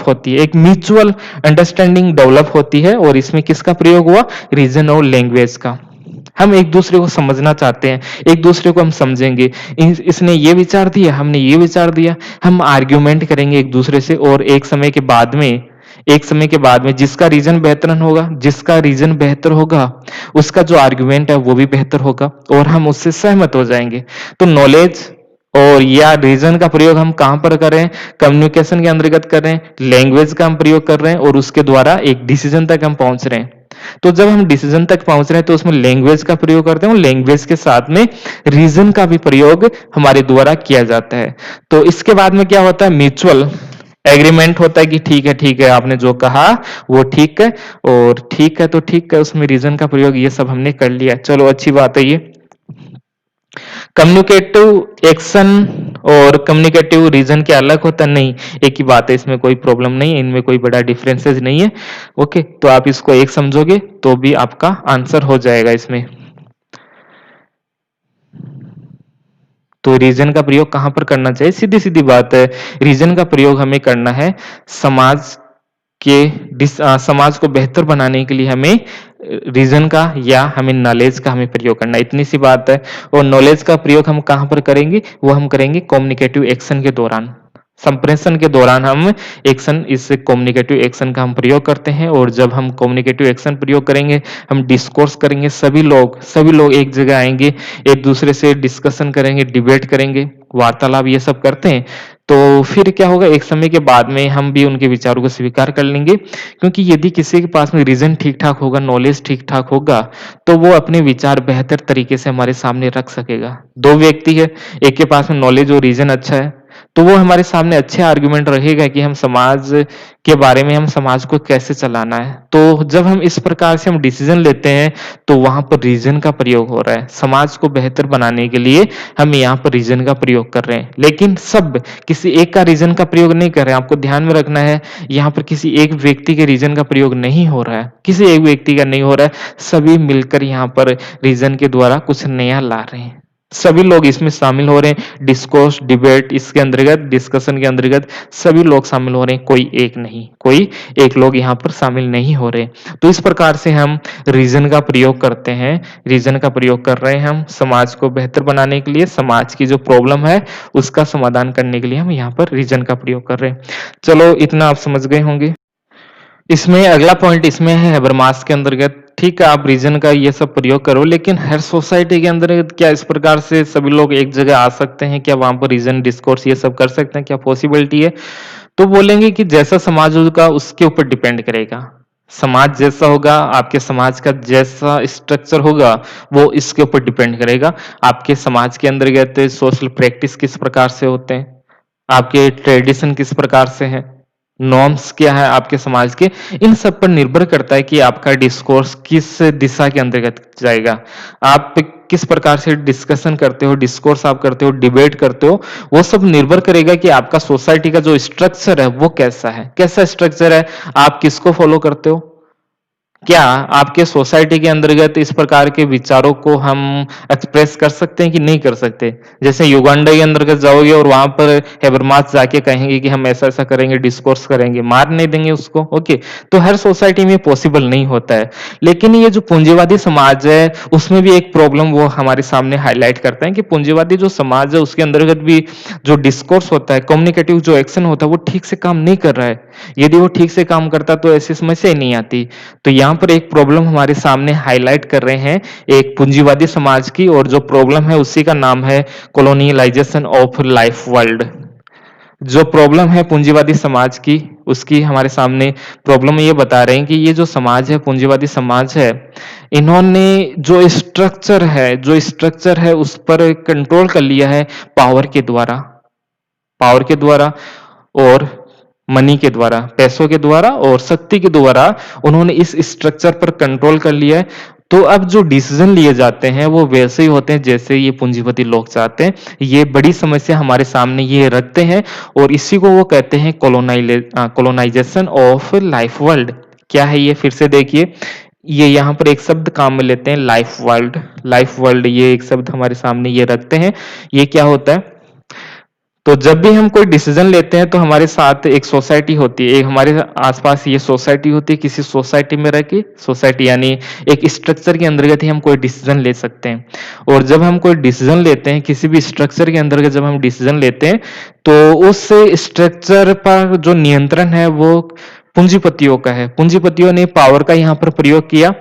होती है, एक म्यूचुअल अंडरस्टैंडिंग डेवलप होती है। और इसमें किसका प्रयोग हुआ, रीजन और लैंग्वेज का। हम एक दूसरे को समझना चाहते हैं, एक दूसरे को हम समझेंगे। इसने ये विचार दिया, हमने ये विचार दिया, हम आर्ग्यूमेंट करेंगे एक दूसरे से, और एक समय के बाद में जिसका रीजन बेहतर होगा, उसका जो आर्ग्यूमेंट है वो भी बेहतर होगा और हम उससे सहमत हो जाएंगे। तो नॉलेज और या रीजन का प्रयोग हम कहां पर कर रहे हैं? कम्युनिकेशन के अंतर्गत कर रहे हैं, लैंग्वेज का हम प्रयोग कर रहे हैं और उसके द्वारा एक डिसीजन तक हम पहुंच रहे हैं। तो जब हम डिसीजन तक पहुंच रहे हैं तो उसमें लैंग्वेज का प्रयोग करते हैं और लैंग्वेज के साथ में रीजन का भी प्रयोग हमारे द्वारा किया जाता है। तो इसके बाद में क्या होता है? म्यूचुअल एग्रीमेंट होता है कि ठीक है, आपने जो कहा वो ठीक है, और ठीक है तो ठीक है, उसमें रीजन का प्रयोग ये सब हमने कर लिया, चलो अच्छी बात है। ये कम्युनिकेटिव एक्शन और कम्युनिकेटिव रीजन क्या अलग होता है? नहीं, एक ही बात है, इसमें कोई प्रॉब्लम नहीं है, इनमें कोई बड़ा डिफरेंसेस नहीं है। ओके, तो आप इसको एक समझोगे तो भी आपका आंसर हो जाएगा इसमें। तो रीजन का प्रयोग कहां पर करना चाहिए? सीधी सीधी बात है, रीजन का प्रयोग हमें करना है समाज समाज को बेहतर बनाने के लिए हमें रीजन का या हमें नॉलेज का हमें प्रयोग करना है, इतनी सी बात है। और नॉलेज का प्रयोग हम कहां पर करेंगे? वो हम करेंगे कम्युनिकेटिव एक्शन के दौरान, संप्रेषण के दौरान हम एक्शन, इस कम्युनिकेटिव एक्शन का हम प्रयोग करते हैं। और जब हम कम्युनिकेटिव एक्शन प्रयोग करेंगे, हम डिस्कोर्स करेंगे, सभी लोग एक जगह आएंगे, एक दूसरे से डिस्कशन करेंगे, डिबेट करेंगे, वार्तालाप ये सब करते हैं। तो फिर क्या होगा? एक समय के बाद में हम भी उनके विचारों को स्वीकार कर लेंगे, क्योंकि यदि किसी के पास में रीजन ठीक ठाक होगा, नॉलेज ठीक ठाक होगा, तो वो अपने विचार बेहतर तरीके से हमारे सामने रख सकेगा। दो व्यक्ति है, एक के पास में नॉलेज और रीजन अच्छा है, तो वो हमारे सामने अच्छे आर्गुमेंट रहेगा कि हम समाज के बारे में, हम समाज को कैसे चलाना है। तो जब हम इस प्रकार से हम डिसीजन लेते हैं, तो वहां पर रीजन का प्रयोग हो रहा है, समाज को बेहतर बनाने के लिए हम यहाँ पर रीजन का प्रयोग कर रहे हैं। लेकिन सब किसी एक का रीजन का प्रयोग नहीं कर रहे हैं, आपको ध्यान में रखना है, यहाँ पर किसी एक व्यक्ति के रीजन का प्रयोग नहीं हो रहा है, किसी एक व्यक्ति का नहीं हो रहा है, सभी मिलकर यहाँ पर रीजन के द्वारा कुछ नया ला रहे हैं, सभी लोग इसमें शामिल हो रहे हैं। डिस्कोर्स, डिबेट, इसके अंतर्गत, डिस्कशन के अंतर्गत सभी लोग शामिल हो रहे हैं, कोई एक लोग यहाँ पर शामिल नहीं हो रहे। तो इस प्रकार से हम रीजन का प्रयोग करते हैं, रीजन का प्रयोग कर रहे हैं हम समाज को बेहतर बनाने के लिए, समाज की जो प्रॉब्लम है उसका समाधान करने के लिए हम यहाँ पर रीजन का प्रयोग कर रहे हैं। चलो इतना आप समझ गए होंगे। इसमें अगला पॉइंट इसमें है हैबरमास के अंतर्गत, ठीक है, आप रीजन का ये सब प्रयोग करो, लेकिन हर सोसाइटी के अंदर क्या इस प्रकार से सभी लोग एक जगह आ सकते हैं? क्या वहां पर रीजन, डिस्कोर्स ये सब कर सकते हैं? क्या पॉसिबिलिटी है? तो बोलेंगे कि जैसा समाज होगा उसके ऊपर डिपेंड करेगा। समाज जैसा होगा, आपके समाज का जैसा स्ट्रक्चर होगा, वो इसके ऊपर डिपेंड करेगा। आपके समाज के अंतर्गत सोशल प्रैक्टिस किस प्रकार से होते हैं, आपके ट्रेडिशन किस प्रकार से हैं, नॉर्म्स क्या है आपके समाज के, इन सब पर निर्भर करता है कि आपका डिस्कोर्स किस दिशा के अंतर्गत जाएगा। आप किस प्रकार से डिस्कशन करते हो, डिस्कोर्स आप करते हो, डिबेट करते हो, वो सब निर्भर करेगा कि आपका सोसाइटी का जो स्ट्रक्चर है वो कैसा है, कैसा स्ट्रक्चर है, आप किसको फॉलो करते हो। क्या आपके सोसाइटी के अंतर्गत इस प्रकार के विचारों को हम एक्सप्रेस कर सकते हैं कि नहीं कर सकते? जैसे युगांडा के अंतर्गत जाओगे और वहां पर हैबरमास जाके कहेंगे कि हम ऐसा ऐसा करेंगे, डिस्कोर्स करेंगे, मार नहीं देंगे उसको। ओके, तो हर सोसाइटी में पॉसिबल नहीं होता है। लेकिन ये जो पूंजीवादी समाज है उसमें भी एक प्रॉब्लम वो हमारे सामने हाईलाइट करते हैं कि पूंजीवादी जो समाज है उसके अंतर्गत भी जो डिस्कोर्स होता है, कम्युनिकेटिव जो एक्शन होता है, वो ठीक से काम नहीं कर रहा है। यदि वो ठीक से काम करता तो ऐसी समस्या ही नहीं आती। तो यहाँ पर एक प्रॉब्लम हमारे सामने हाईलाइट कर रहे हैं एक पूंजीवादी समाज की, और जो प्रॉब्लम है उसी का नाम है कॉलोनियलाइजेशन ऑफ लाइफ वर्ल्ड। जो प्रॉब्लम है पूंजीवादी समाज की, उसकी हमारे सामने प्रॉब्लम ये बता रहे हैं कि ये जो समाज है, पूंजीवादी समाज है, इन्होंने जो स्ट्रक्चर है उस पर कंट्रोल कर लिया है पावर के द्वारा, पावर के द्वारा और मनी के द्वारा, पैसों के द्वारा और शक्ति के द्वारा उन्होंने इस स्ट्रक्चर पर कंट्रोल कर लिया है। तो अब जो डिसीजन लिए जाते हैं वो वैसे ही होते हैं जैसे ये पूंजीपति लोग चाहते हैं। ये बड़ी समस्या हमारे सामने ये रखते हैं और इसी को वो कहते हैं कॉलोनाइजेशन ऑफ लाइफ वर्ल्ड। क्या है ये? फिर से देखिए, ये यहाँ पर एक शब्द काम में लेते हैं, लाइफ वर्ल्ड। लाइफ वर्ल्ड ये एक शब्द हमारे सामने ये रखते हैं। ये क्या होता है? तो जब भी हम कोई डिसीजन लेते हैं तो हमारे साथ एक सोसाइटी होती है, एक हमारे आसपास ये सोसाइटी होती है, किसी सोसाइटी में रह के, सोसाइटी यानी एक स्ट्रक्चर के अंतर्गत ही हम कोई डिसीजन ले सकते हैं। और जब हम कोई डिसीजन लेते हैं किसी भी स्ट्रक्चर के अंतर्गत, जब हम डिसीजन लेते हैं तो उस स्ट्रक्चर पर जो नियंत्रण है वो पूंजीपतियों का है। पूंजीपतियों ने पावर का यहाँ पर प्रयोग किया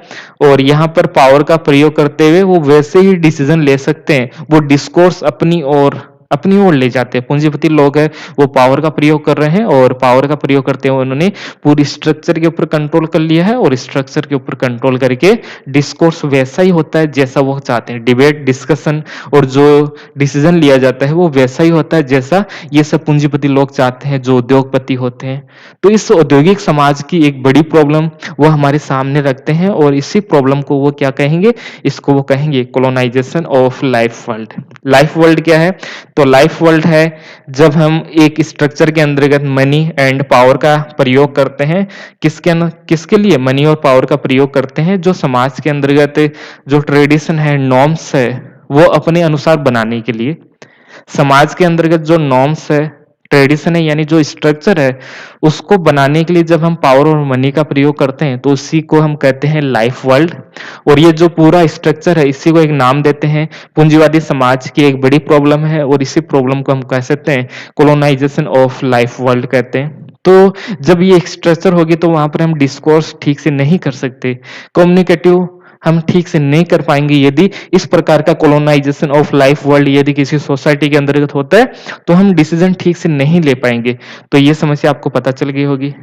और यहाँ पर पावर का प्रयोग करते हुए वो वैसे ही डिसीजन ले सकते हैं, वो डिस्कोर्स अपनी ओर ले जाते हैं। पूंजीपति लोग हैं, वो पावर का प्रयोग कर रहे हैं और पावर का प्रयोग करते हुए उन्होंने पूरी स्ट्रक्चर के ऊपर कंट्रोल कर लिया है और स्ट्रक्चर के ऊपर कंट्रोल करके डिस्कोर्स वैसा ही होता है जैसा वो चाहते हैं। डिबेट, डिस्कशन और जो डिसीजन लिया जाता है वो वैसा ही होता है जैसा ये सब पूंजीपति लोग चाहते हैं, जो उद्योगपति होते हैं। तो इस औद्योगिक समाज की एक बड़ी प्रॉब्लम वो हमारे सामने रखते हैं और इसी प्रॉब्लम को वो क्या कहेंगे, इसको वो कहेंगे colonization of life world. Life world क्या है? तो लाइफ वर्ल्ड है जब हम एक स्ट्रक्चर के अंतर्गत मनी एंड पावर का प्रयोग करते हैं। किसके लिए मनी और पावर का प्रयोग करते हैं? जो समाज के अंतर्गत जो ट्रेडिशन है, नॉर्म्स है, वो अपने अनुसार बनाने के लिए। समाज के अंतर्गत जो नॉर्म्स है, ट्रेडिशन है, यानी जो स्ट्रक्चर है, उसको बनाने के लिए जब हम पावर और मनी का प्रयोग करते हैं तो उसी को हम कहते हैं लाइफ वर्ल्ड। और ये जो पूरा स्ट्रक्चर है इसी को एक नाम देते हैं। पूंजीवादी समाज की एक बड़ी प्रॉब्लम है और इसी प्रॉब्लम को हम कह सकते हैं कोलोनाइजेशन ऑफ लाइफ वर्ल्ड कहते हैं। तो जब ये स्ट्रक्चर होगी तो वहां पर हम डिस्कोर्स ठीक से नहीं कर सकते, कम्युनिकेटिव हम ठीक से नहीं कर पाएंगे। यदि इस प्रकार का कोलोनाइजेशन ऑफ लाइफ वर्ल्ड यदि किसी सोसाइटी के अंतर्गत होता है तो हम डिसीजन ठीक से नहीं ले पाएंगे। तो ये समस्या आपको पता चल गई होगी।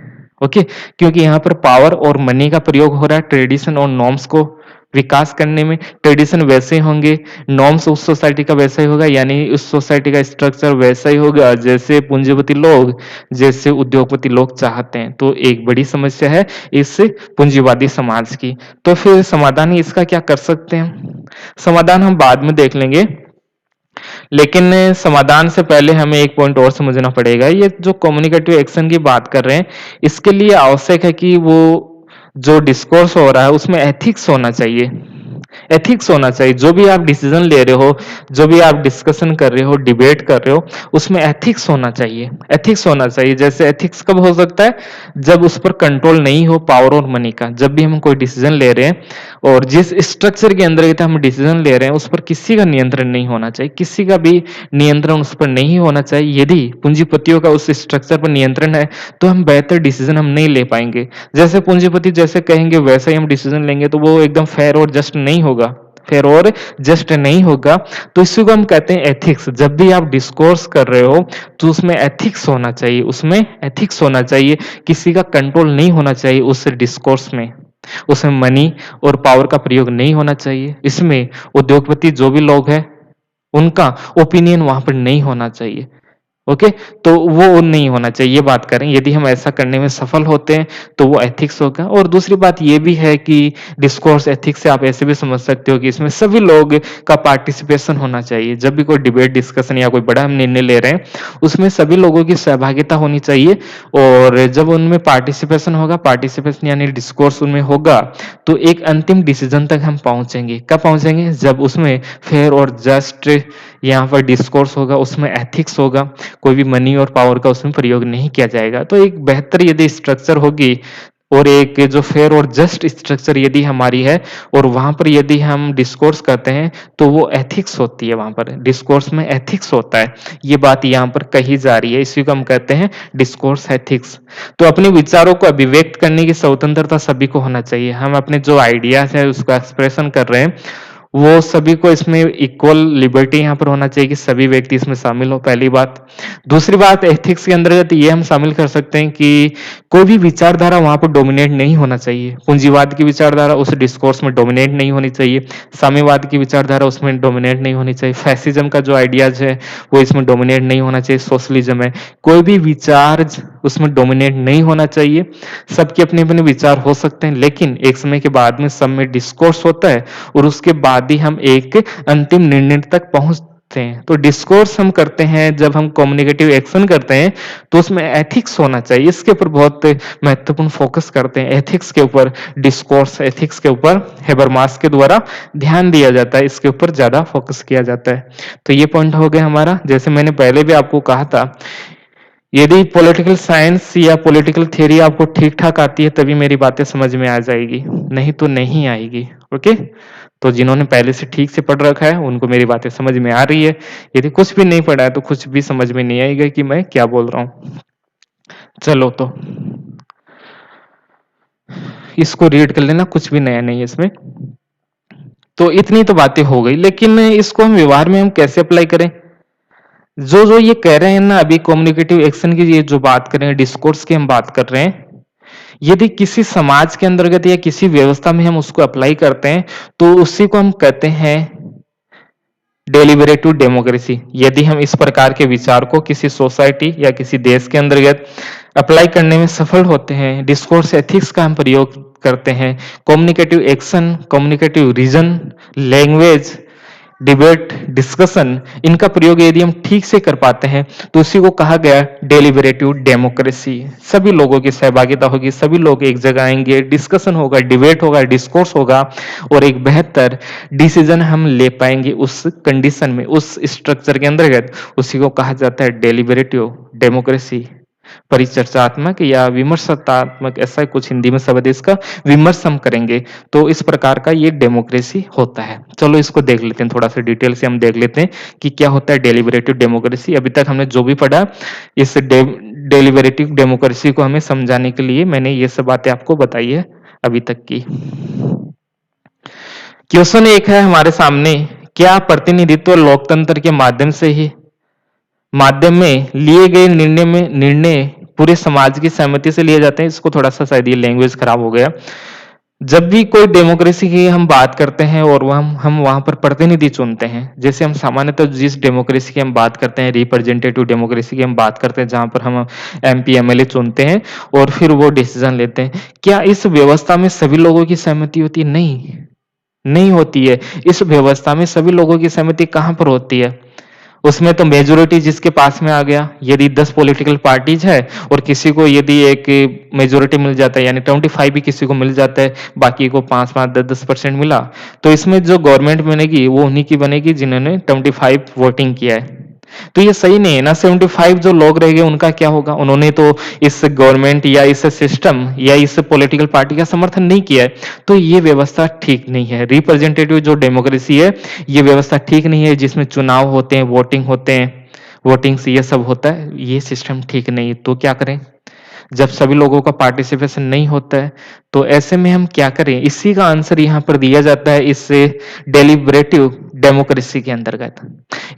ओके, क्योंकि यहाँ पर पावर और मनी का प्रयोग हो रहा है ट्रेडिशन और नॉर्म्स को विकास करने में। ट्रेडिशन वैसे ही होंगे, नॉर्म्स उस सोसाइटी का वैसा ही होगा, यानी उस सोसाइटी का स्ट्रक्चर वैसा ही होगा जैसे पूंजीपति लोग, जैसे उद्योगपति लोग चाहते हैं। तो एक बड़ी समस्या है इस पूंजीवादी समाज की। तो फिर समाधान इसका क्या कर सकते हैं? समाधान हम बाद में देख लेंगे, लेकिन समाधान से पहले हमें एक पॉइंट और समझना पड़ेगा। ये जो कम्युनिकेटिव एक्शन की बात कर रहे हैं, इसके लिए आवश्यक है कि वो जो डिस्कोर्स हो रहा है उसमें एथिक्स होना चाहिए। एथिक्स होना चाहिए। जो भी आप डिसीजन ले रहे हो, जो भी आप डिस्कशन कर रहे हो, डिबेट कर रहे हो, उसमें एथिक्स होना चाहिए। एथिक्स होना चाहिए। जैसे एथिक्स कब हो सकता है? जब उस पर कंट्रोल नहीं हो पावर और मनी का। जब भी हम कोई डिसीजन ले रहे हैं और जिस स्ट्रक्चर के अंदर हम डिसीजन ले रहे हैं उस पर किसी का नियंत्रण नहीं होना चाहिए, किसी का भी नियंत्रण उस पर नहीं होना चाहिए। यदि पूंजीपतियों का उस स्ट्रक्चर पर नियंत्रण है तो हम बेहतर डिसीजन हम नहीं ले पाएंगे। जैसे पूंजीपति जैसे कहेंगे वैसा ही हम डिसीजन लेंगे तो वो एकदम फेयर और जस्ट नहीं होगा, फेयर और जस्ट नहीं होगा। तो इसी को हम कहते हैं एथिक्स। जब भी आप डिस्कोर्स कर रहे हो तो उसमें एथिक्स होना चाहिए, उसमें एथिक्स होना चाहिए। किसी का कंट्रोल नहीं होना चाहिए उस डिस्कोर्स में, उसमें मनी और पावर का प्रयोग नहीं होना चाहिए। इसमें उद्योगपति जो भी लोग हैं उनका ओपिनियन वहां पर नहीं होना चाहिए। ओके, तो वो नहीं होना चाहिए, ये बात करें। यदि हम ऐसा करने में सफल होते हैं तो वो एथिक्स होगा। और दूसरी बात ये भी है कि डिस्कोर्स एथिक्स से आप ऐसे भी समझ सकते हो कि इसमें सभी लोग का पार्टिसिपेशन होना चाहिए। जब भी कोई डिबेट, डिस्कशन या कोई बड़ा हम निर्णय ले रहे हैं उसमें सभी लोगों की सहभागिता होनी चाहिए। और जब उनमें पार्टिसिपेशन होगा, पार्टिसिपेशन यानी डिस्कोर्स उनमें होगा, तो एक अंतिम डिसीजन तक हम पहुंचेंगे। कब पहुंचेंगे? जब उसमें फेयर और जस्ट यहाँ पर डिस्कोर्स होगा, उसमें एथिक्स होगा, कोई भी मनी और पावर का उसमें प्रयोग नहीं किया जाएगा। तो एक बेहतर यदि स्ट्रक्चर होगी और एक जो फेयर और जस्ट स्ट्रक्चर यदि हमारी है और वहां पर यदि हम डिस्कोर्स करते हैं तो वो एथिक्स होती है। वहां पर डिस्कोर्स में एथिक्स होता है, ये बात यहाँ पर कही जा रही है। इसी को हम कहते हैं डिस्कोर्स एथिक्स। तो अपने विचारों को अभिव्यक्त करने की स्वतंत्रता सभी को होना चाहिए। हम अपने जो आइडियाज है उसका एक्सप्रेशन कर रहे हैं वो सभी को इसमें इक्वल लिबर्टी यहाँ पर होना चाहिए कि सभी व्यक्ति इसमें शामिल हो, पहली बात। दूसरी बात, एथिक्स के अंतर्गत ये हम शामिल कर सकते हैं कि कोई भी विचारधारा वहां पर डोमिनेट नहीं होना चाहिए। पूंजीवाद की विचारधारा उस डिस्कोर्स में डोमिनेट नहीं होनी चाहिए, साम्यवाद की विचारधारा उसमें डोमिनेट नहीं होनी चाहिए, फैसिज्म का जो आइडियाज है वो इसमें डोमिनेट नहीं होना चाहिए, सोशलिज्म है, कोई भी विचार उसमें डोमिनेट नहीं होना चाहिए। सबके अपने अपने विचार हो सकते हैं, लेकिन एक समय के बाद में सब में डिस्कोर्स होता है और उसके बाद ही हम एक अंतिम निर्णय तक पहुंच हैं। तो डिस्कोर्स हम करते हैं जब हम कम्युनिकेटिव एक्शन करते हैं तो उसमें एथिक्स होना चाहिए, इसके ऊपर बहुत महत्वपूर्ण फोकस करते हैं। एथिक्स के ऊपर डिस्कोर्स, एथिक्स के ऊपर हेबरमास के द्वारा ध्यान दिया जाता है, इसके ऊपर ज्यादा फोकस किया जाता है। तो ये पॉइंट हो गया हमारा। जैसे मैंने पहले भी आपको कहा था, यदि पॉलिटिकल साइंस या पॉलिटिकल थ्योरी आपको ठीक ठाक आती है तभी मेरी बातें समझ में आ जाएगी, नहीं तो नहीं आएगी। ओके, तो जिन्होंने पहले से ठीक से पढ़ रखा है उनको मेरी बातें समझ में आ रही है। यदि कुछ भी नहीं पढ़ा है तो कुछ भी समझ में नहीं आएगा कि मैं क्या बोल रहा हूं। चलो तो इसको रीड कर लेना, कुछ भी नया नहीं है इसमें। तो इतनी तो बातें हो गई, लेकिन इसको हम व्यवहार में हम कैसे अप्लाई करें? जो जो ये कह रहे हैं ना, अभी कम्युनिकेटिव एक्शन की ये जो बात कर रहे हैं, डिस्कोर्स की हम बात कर रहे हैं, यदि किसी समाज के अंतर्गत या किसी व्यवस्था में हम उसको अप्लाई करते हैं तो उसी को हम कहते हैं डेलिबरेटिव डेमोक्रेसी। यदि हम इस प्रकार के विचार को किसी सोसाइटी या किसी देश के अंतर्गत अप्लाई करने में सफल होते हैं, डिस्कोर्स एथिक्स का हम प्रयोग करते हैं, communicative action, communicative reason, language, debate, discussion, इनका प्रयोग यदि हम ठीक से कर पाते हैं तो उसी को कहा गया डेलिबरेटिव डेमोक्रेसी। सभी लोगों की सहभागिता होगी, सभी लोग एक जगह आएंगे, डिस्कशन होगा, डिबेट होगा, डिस्कोर्स होगा और एक बेहतर डिसीजन हम ले पाएंगे उस कंडीशन में, उस स्ट्रक्चर के अंतर्गत। उसी को कहा जाता है डेलिबरेटिव डेमोक्रेसी। परिचर्चात्मक या विमर्शात्मक, ऐसा कुछ हिंदी में शब्द है इसका, विमर्श हम करेंगे तो इस प्रकार का ये डेमोक्रेसी होता है। चलो इसको देख लेते हैं, थोड़ा सा डिटेल से हम देख लेते हैं कि क्या होता है डेलिबरेटिव डेमोक्रेसी। अभी तक हमने जो भी पढ़ा, इस डेलिबरेटिव डेमोक्रेसी को हमें समझाने के लिए मैंने ये सब बातें आपको बताई है अभी तक की। क्वेश्चन एक है हमारे सामने, क्या प्रतिनिधित्व लोकतंत्र के माध्यम में लिए गए निर्णय पूरे समाज की सहमति से लिए जाते हैं? इसको थोड़ा सा, शायद ये लैंग्वेज खराब हो गया। जब भी कोई डेमोक्रेसी की हम बात करते हैं और हम वहां पर प्रतिनिधि चुनते हैं, जैसे हम सामान्यतः जिस डेमोक्रेसी की हम बात करते हैं, रिप्रेजेंटेटिव डेमोक्रेसी की हम बात करते हैं, जहां पर हम एमपी एमएलए चुनते हैं और फिर वो डिसीजन लेते हैं, क्या इस व्यवस्था में सभी लोगों की सहमति होती है? नहीं, नहीं होती है। इस व्यवस्था में सभी लोगों की सहमति कहां पर होती है? उसमें तो मेजोरिटी जिसके पास में आ गया, यदि 10 पॉलिटिकल पार्टीज है और किसी को यदि एक मेजोरिटी मिल जाता है, यानी 25 भी किसी को मिल जाता है, बाकी को 5-5, 10% मिला, तो इसमें जो गवर्नमेंट बनेगी वो उन्हीं की बनेगी जिन्होंने 25 वोटिंग किया है। तो ये सही नहीं है ना। 75 जो लोग रह गए उनका क्या होगा? उन्होंने तो इस गवर्नमेंट या इस सिस्टम या इस पॉलिटिकल पार्टी का समर्थन नहीं किया है, तो ये व्यवस्था ठीक नहीं है। रिप्रेजेंटेटिव जो डेमोक्रेसी है, ये व्यवस्था ठीक नहीं है, जिसमें चुनाव होते हैं, वोटिंग होते हैं, वोटिंग से ये सब होता है, ये सिस्टम ठीक नहीं है। तो क्या करें? जब सभी लोगों का पार्टिसिपेशन नहीं होता है तो ऐसे में हम क्या करें? इसी का आंसर यहाँ पर दिया जाता है इस डेलिबरेटिव डेमोक्रेसी के अंतर्गत।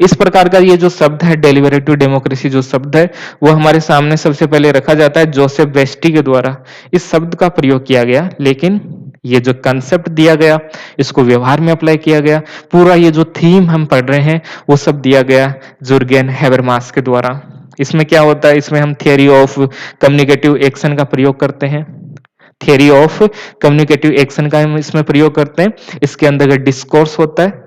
इस प्रकार का ये जो शब्द है डेलिबरेटिव डेमोक्रेसी, जो शब्द है वो हमारे सामने सबसे पहले रखा जाता है जोसेफ वेस्टी के द्वारा। इस शब्द का प्रयोग किया गया, लेकिन ये जो कंसेप्ट दिया गया इसको व्यवहार में अप्लाई किया गया। पूरा ये जो थीम हम पढ़ रहे हैं वो सब दिया गया जुर्गेन हैबरमास के द्वारा। इसमें क्या होता है? इसमें हम थियरी ऑफ कम्युनिकेटिव एक्शन का प्रयोग करते हैं, थियरी ऑफ कम्युनिकेटिव एक्शन का हम इसमें प्रयोग करते हैं। इसके अंदर डिस्कोर्स होता है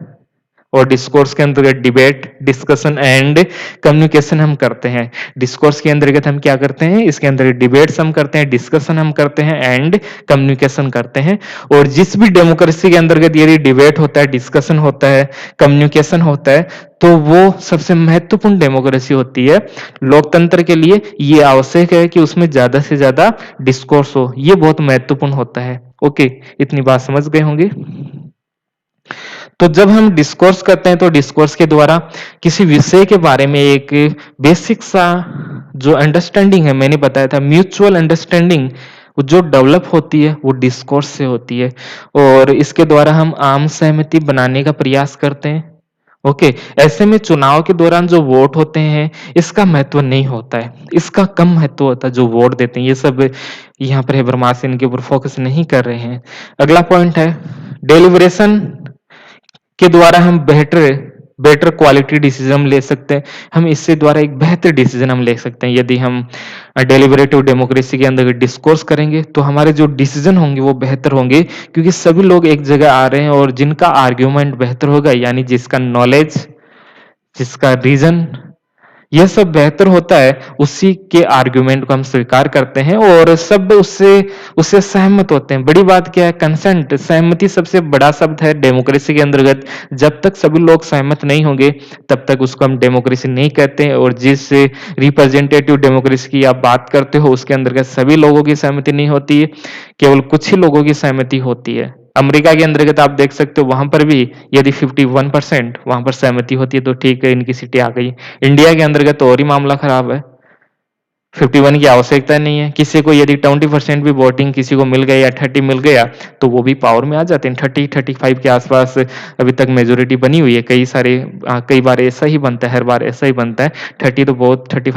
और डिस्कोर्स के अंतर्गत डिबेट, डिस्कशन एंड कम्युनिकेशन हम करते हैं। डिस्कोर्स के अंतर्गत हम क्या करते हैं? इसके अंदर डिबेट्स हम करते हैं, डिस्कशन हम करते हैं एंड कम्युनिकेशन करते हैं। और जिस भी डेमोक्रेसी के अंतर्गत यदि डिबेट होता है, डिस्कशन होता है, कम्युनिकेशन होता है, तो वो सबसे महत्वपूर्ण डेमोक्रेसी होती है। लोकतंत्र के लिए ये आवश्यक है कि उसमें ज्यादा से ज्यादा डिस्कोर्स हो, ये बहुत महत्वपूर्ण होता है। ओके, इतनी बात समझ गए होंगे। तो जब हम डिस्कोर्स करते हैं तो डिस्कोर्स के द्वारा किसी विषय के बारे में एक बेसिक सा जो अंडरस्टैंडिंग है, मैंने बताया था म्यूचुअल अंडरस्टैंडिंग, जो डेवलप होती है वो डिस्कोर्स से होती है और इसके द्वारा हम आम सहमति बनाने का प्रयास करते हैं। ओके, ऐसे में चुनाव के दौरान जो वोट होते हैं इसका महत्व नहीं होता है, इसका कम महत्व होता है। जो वोट देते हैं ये सब यहाँ पर हेबरमास इनके ऊपर फोकस नहीं कर रहे हैं। अगला पॉइंट है डेलिब्रेशन के द्वारा हम बेहतर बेटर क्वालिटी डिसीजन ले सकते हैं। हम इससे द्वारा एक बेहतर डिसीजन हम ले सकते हैं। यदि हम डेलिबरेटिव डेमोक्रेसी के अंदर डिस्कोर्स करेंगे तो हमारे जो डिसीजन होंगे वो बेहतर होंगे, क्योंकि सभी लोग एक जगह आ रहे हैं और जिनका आर्ग्यूमेंट बेहतर होगा, यानी जिसका नॉलेज जिसका रीजन यह सब बेहतर होता है, उसी के आर्गुमेंट को हम स्वीकार करते हैं और सब उससे उससे सहमत होते हैं। बड़ी बात क्या है? कंसेंट, सहमति सबसे बड़ा शब्द है डेमोक्रेसी के अंतर्गत। जब तक सभी लोग सहमत नहीं होंगे तब तक उसको हम डेमोक्रेसी नहीं कहते हैं। और जिस रिप्रेजेंटेटिव डेमोक्रेसी की आप बात करते हो उसके अंतर्गत सभी लोगों की सहमति नहीं होती है, केवल कुछ ही लोगों की सहमति होती है। अमेरिका के अंतर्गत आप देख सकते हो, वहां पर भी यदि 51% वहां पर सहमति होती है तो ठीक है, इनकी सीटें आ गई। इंडिया के अंतर्गत तो और ही मामला खराब है, 51 की आवश्यकता नहीं है। किसी को यदि 20% भी वोटिंग किसी को मिल गया या 30 मिल गया तो वो भी पावर में आ जाते हैं। 30-35 के आसपास अभी तक मेजोरिटी बनी हुई है। कई बार ऐसा ही बनता है, हर बार ऐसा ही बनता है। 35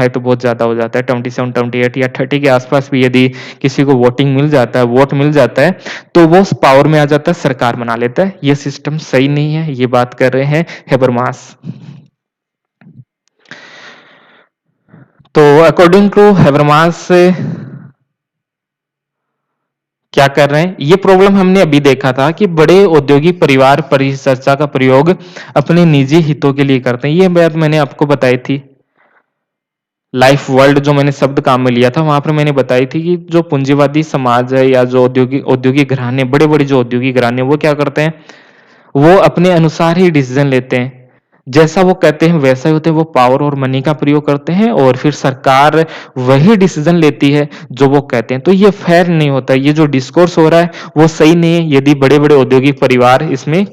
तो बहुत ज्यादा हो जाता है। 27, 28 या 30 के आसपास भी यदि किसी को वोटिंग मिल जाता है, वोट मिल जाता है, तो वो पावर में आ जाता है, सरकार बना लेता है। ये सिस्टम सही नहीं है, ये बात कर रहे हैं हेबरमास। तो अकॉर्डिंग टू हेबरमास क्या कर रहे हैं? ये प्रॉब्लम हमने अभी देखा था कि बड़े औद्योगिक परिवार परिचर्चा का प्रयोग अपने निजी हितों के लिए करते हैं। ये बात मैंने आपको बताई थी। लाइफ वर्ल्ड जो मैंने शब्द काम में लिया था वहां पर मैंने बताई थी कि जो पूंजीवादी समाज है या जो औद्योगिक औद्योगिक घराने, बड़े बड़े जो औद्योगिक घराने, वो क्या करते हैं? वो अपने अनुसार ही डिसीजन लेते हैं। जैसा वो कहते हैं वैसा ही होते हैं। वो पावर और मनी का प्रयोग करते हैं और फिर सरकार वही डिसीजन लेती है जो वो कहते हैं। तो ये फेयर नहीं होता। ये जो डिस्कोर्स हो रहा है वो सही नहीं है। यदि बड़े बड़े औद्योगिक परिवार इसमें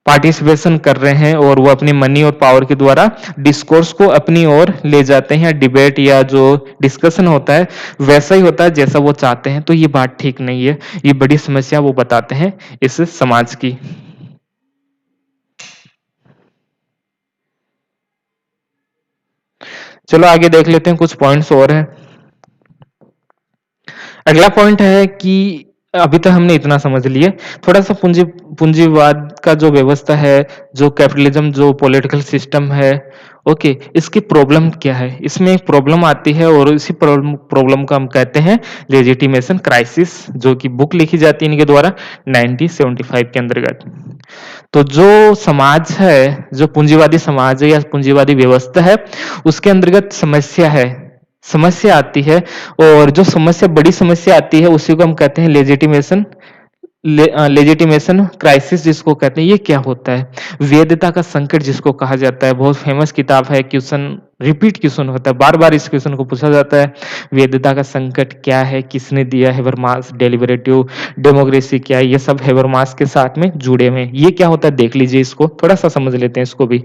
पार्टिसिपेशन कर रहे हैं और वो अपनी मनी और पावर के द्वारा डिस्कोर्स को अपनी ओर ले जाते हैं, या डिबेट या जो डिस्कशन होता है वैसा ही होता है जैसा वो चाहते हैं, तो ये बात ठीक नहीं है। ये बड़ी समस्या वो बताते हैं इस समाज की। चलो आगे देख लेते हैं, कुछ पॉइंट्स और हैं। अगला पॉइंट है कि अभी तक हमने इतना समझ लिया, थोड़ा सा पूंजीवाद का जो व्यवस्था है, जो कैपिटलिज्म, जो पॉलिटिकल सिस्टम है, ओके, इसकी प्रॉब्लम क्या है? इसमें एक प्रॉब्लम आती है और इसी प्रॉब्लम को हम कहते हैं लेजिटिमेशन क्राइसिस, जो कि बुक लिखी जाती है इनके द्वारा 1975 के अंतर्गत। तो जो समाज है, जो पूंजीवादी समाज है या पूंजीवादी व्यवस्था है, उसके अंतर्गत समस्या आती है। और जो समस्या, बड़ी समस्या आती है, उसी को हम कहते हैं लेजिटिमेशन क्राइसिस, जिसको कहते हैं। ये क्या होता है? वैधता का संकट जिसको कहा जाता है। बहुत फेमस किताब है, क्वेश्चन रिपीट क्वेश्चन होता है, बार बार इस क्वेश्चन को पूछा जाता है। वैधता का संकट क्या है, किसने दिया? हेबरमास। डेलिबरेटिव डेमोक्रेसी क्या है? ये सब हेबरमास के साथ में जुड़े हुए हैं। ये क्या होता है देख लीजिए, इसको थोड़ा सा समझ लेते हैं इसको भी।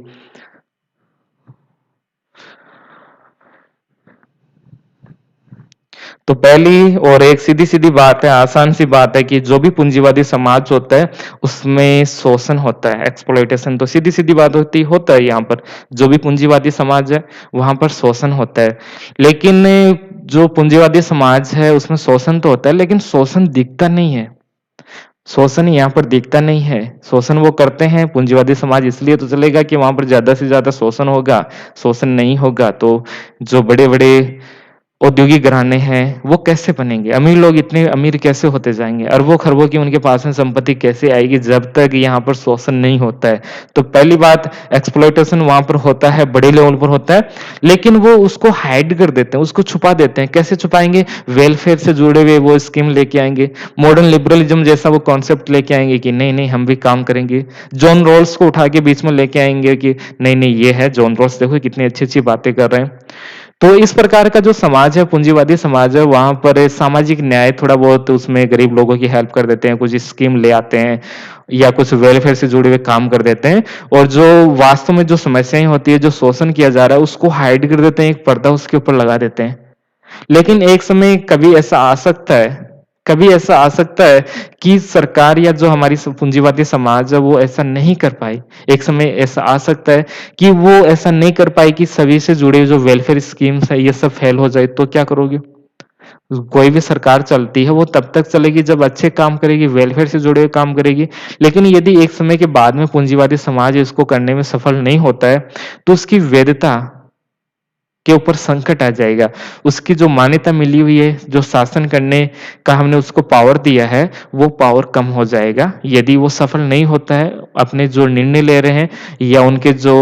तो पहली और एक सीधी सीधी बात है, आसान सी बात है कि जो भी पूंजीवादी समाज होता है उसमें शोषण होता है, एक्सप्लॉइटेशन। तो सीधी सीधी बात होता है यहाँ पर। जो भी पूंजीवादी समाज है वहां पर शोषण होता है। लेकिन जो पूंजीवादी समाज है उसमें शोषण तो होता है, लेकिन शोषण दिखता नहीं है। शोषण यहाँ पर दिखता नहीं है। शोषण वो करते हैं पूंजीवादी समाज, इसलिए तो चलेगा कि वहां पर ज्यादा से ज्यादा शोषण होगा। शोषण नहीं होगा तो जो बड़े बड़े औद्योगिक घराने हैं वो कैसे बनेंगे? अमीर लोग इतने अमीर कैसे होते जाएंगे? अरबों खरबों की उनके पास में संपत्ति कैसे आएगी जब तक यहाँ पर शोषण नहीं होता है? तो पहली बात, एक्सप्लॉइटेशन वहां पर होता है, बड़े लेवल पर होता है, लेकिन वो उसको हाइड कर देते हैं, उसको छुपा देते हैं। कैसे छुपाएंगे? वेलफेयर से जुड़े हुए वो स्कीम लेके आएंगे, मॉडर्न लिबरलिज्म जैसा वो कॉन्सेप्ट लेके आएंगे कि नहीं नहीं हम भी काम करेंगे। जॉन रॉल्स को उठा के बीच में लेके आएंगे कि नहीं नहीं ये है जॉन रॉल्स, देखो कितनी अच्छी अच्छी बातें कर रहे हैं। तो इस प्रकार का जो समाज है, पूंजीवादी समाज है, वहां पर सामाजिक न्याय थोड़ा बहुत, उसमें गरीब लोगों की हेल्प कर देते हैं, कुछ स्कीम ले आते हैं या कुछ वेलफेयर से जुड़े हुए काम कर देते हैं। और जो वास्तव में जो समस्याएं होती है, जो शोषण किया जा रहा है, उसको हाइड कर देते हैं, एक पर्दा उसके ऊपर लगा देते हैं। लेकिन एक समय कभी ऐसा आ सकता है, कभी ऐसा आ सकता है कि सरकार या जो हमारी पूंजीवादी समाज है वो ऐसा नहीं कर पाई। एक समय ऐसा आ सकता है कि वो ऐसा नहीं कर पाई कि सभी से जुड़े जो वेलफेयर स्कीम्स है ये सब फेल हो जाए, तो क्या करोगे? कोई भी सरकार चलती है वो तब तक चलेगी जब अच्छे काम करेगी, वेलफेयर से जुड़े हुए काम करेगी। लेकिन यदि एक समय के बाद में पूंजीवादी समाज इसको करने में सफल नहीं होता है तो उसकी वैधता के ऊपर संकट आ जाएगा। उसकी जो मान्यता मिली हुई है, जो शासन करने का हमने उसको पावर दिया है, वो पावर कम हो जाएगा। यदि वो सफल नहीं होता है, अपने जो निर्णय ले रहे हैं या उनके जो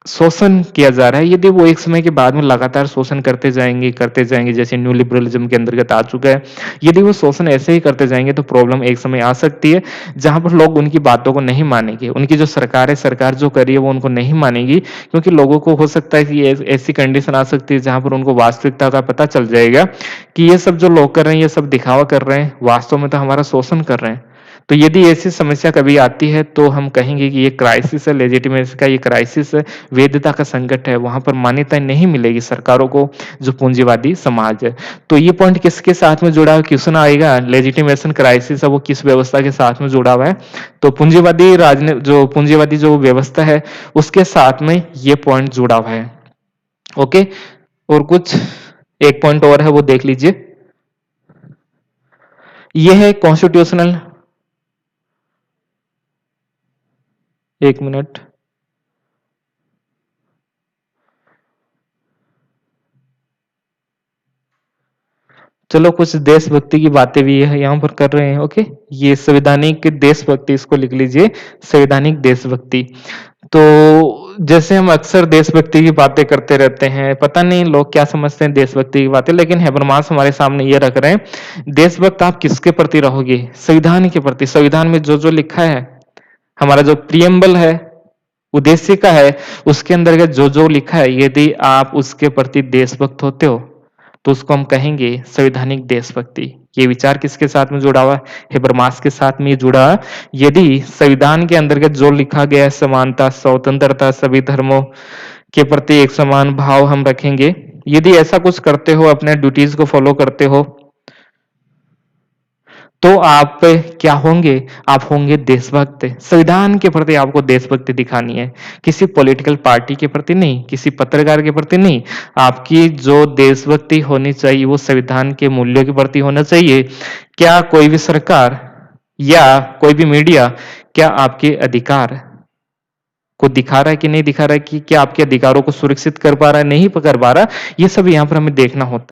शोषण किया जा रहा है, यदि वो एक समय के बाद में लगातार शोषण करते जाएँगे, जैसे न्यू लिबरलिज़्म के अंतर्गत आ चुका है। यदि वो शोषण ऐसे ही करते जाएँगे, तो प्रॉब्लम एक समय आ सकती है, जहाँ पर लोग उनकी बातों को नहीं मानेंगे। उनकी जो सरकार है, सरकार जो कर रही है, वो उनको नहीं मानेगी, क्योंकि लोगों को हो सकता है कि ऐसी कंडीशन आ सकती है, जहाँ पर उनको वास्तविकता का पता चल जाएगा कि ये सब जो लोग कर रहे हैं, ये सब दिखावा कर रहे हैं, वास्तव में तो हमारा शोषण कर रहे हैं। तो यदि ऐसी समस्या कभी आती है, तो हम कहेंगे कि ये क्राइसिस है, लेजिटिमेसी का ये क्राइसिस है, वैधता का संकट है, वहाँ पर मान्यता नहीं मिलेगी सरकारों को, जो पूंजीवादी समाज है। तो ये पॉइंट किसके साथ में जुड़ा है, क्वेश्चन आएगा, लेजिटिमेशन क्राइसिस है, वो किस व्यवस्था के साथ में जुड़ा हुआ है? तो पूंजीवादी जो व्यवस्था है, उसके साथ में ये पॉइंट जुड़ा हुआ है। ओके? और कुछ एक पॉइंट और है, वो देख लीजिए। ये है कॉन्स्टिट्यूशनल, 1 मिनट। चलो कुछ देशभक्ति की बातें भी है यहाँ पर कर रहे हैं। ओके, ये संवैधानिक देशभक्ति, इसको लिख लीजिए, संवैधानिक देशभक्ति। तो जैसे हम अक्सर देशभक्ति की बातें करते रहते हैं, पता नहीं लोग क्या समझते हैं देशभक्ति की बातें, लेकिन हैबरमास हमारे सामने ये रख रहे हैं, देशभक्त आप किसके प्रति रहोगे? संविधान के प्रति। संविधान में जो जो लिखा है, हमारा जो प्रियम्बल है, उद्देशिका है, उसके अंतर्गत जो जो लिखा है, यदि आप उसके प्रति देशभक्त होते हो, तो उसको हम कहेंगे संवैधानिक देशभक्ति। ये विचार किसके साथ में जुड़ा हुआ है? हेबरमास के साथ में ये जुड़ा है। यदि संविधान के अंतर्गत जो लिखा गया है, समानता, स्वतंत्रता, सभी धर्मों के प्रति एक समान भाव हम रखेंगे, यदि ऐसा कुछ करते हो, अपने ड्यूटीज को फॉलो करते हो, तो आप क्या होंगे? आप होंगे देशभक्त। संविधान के प्रति आपको देशभक्ति दिखानी है, किसी पॉलिटिकल पार्टी के प्रति नहीं, किसी पत्रकार के प्रति नहीं। आपकी जो देशभक्ति होनी चाहिए, वो संविधान के मूल्यों के प्रति होना चाहिए। क्या कोई भी सरकार या कोई भी मीडिया क्या आपके अधिकार को दिखा रहा है कि नहीं दिखा रहा है, कि क्या आपके अधिकारों को सुरक्षित कर पा रहा है, नहीं कर पा रहा? ये सब यहाँ पर हमें देखना होता है।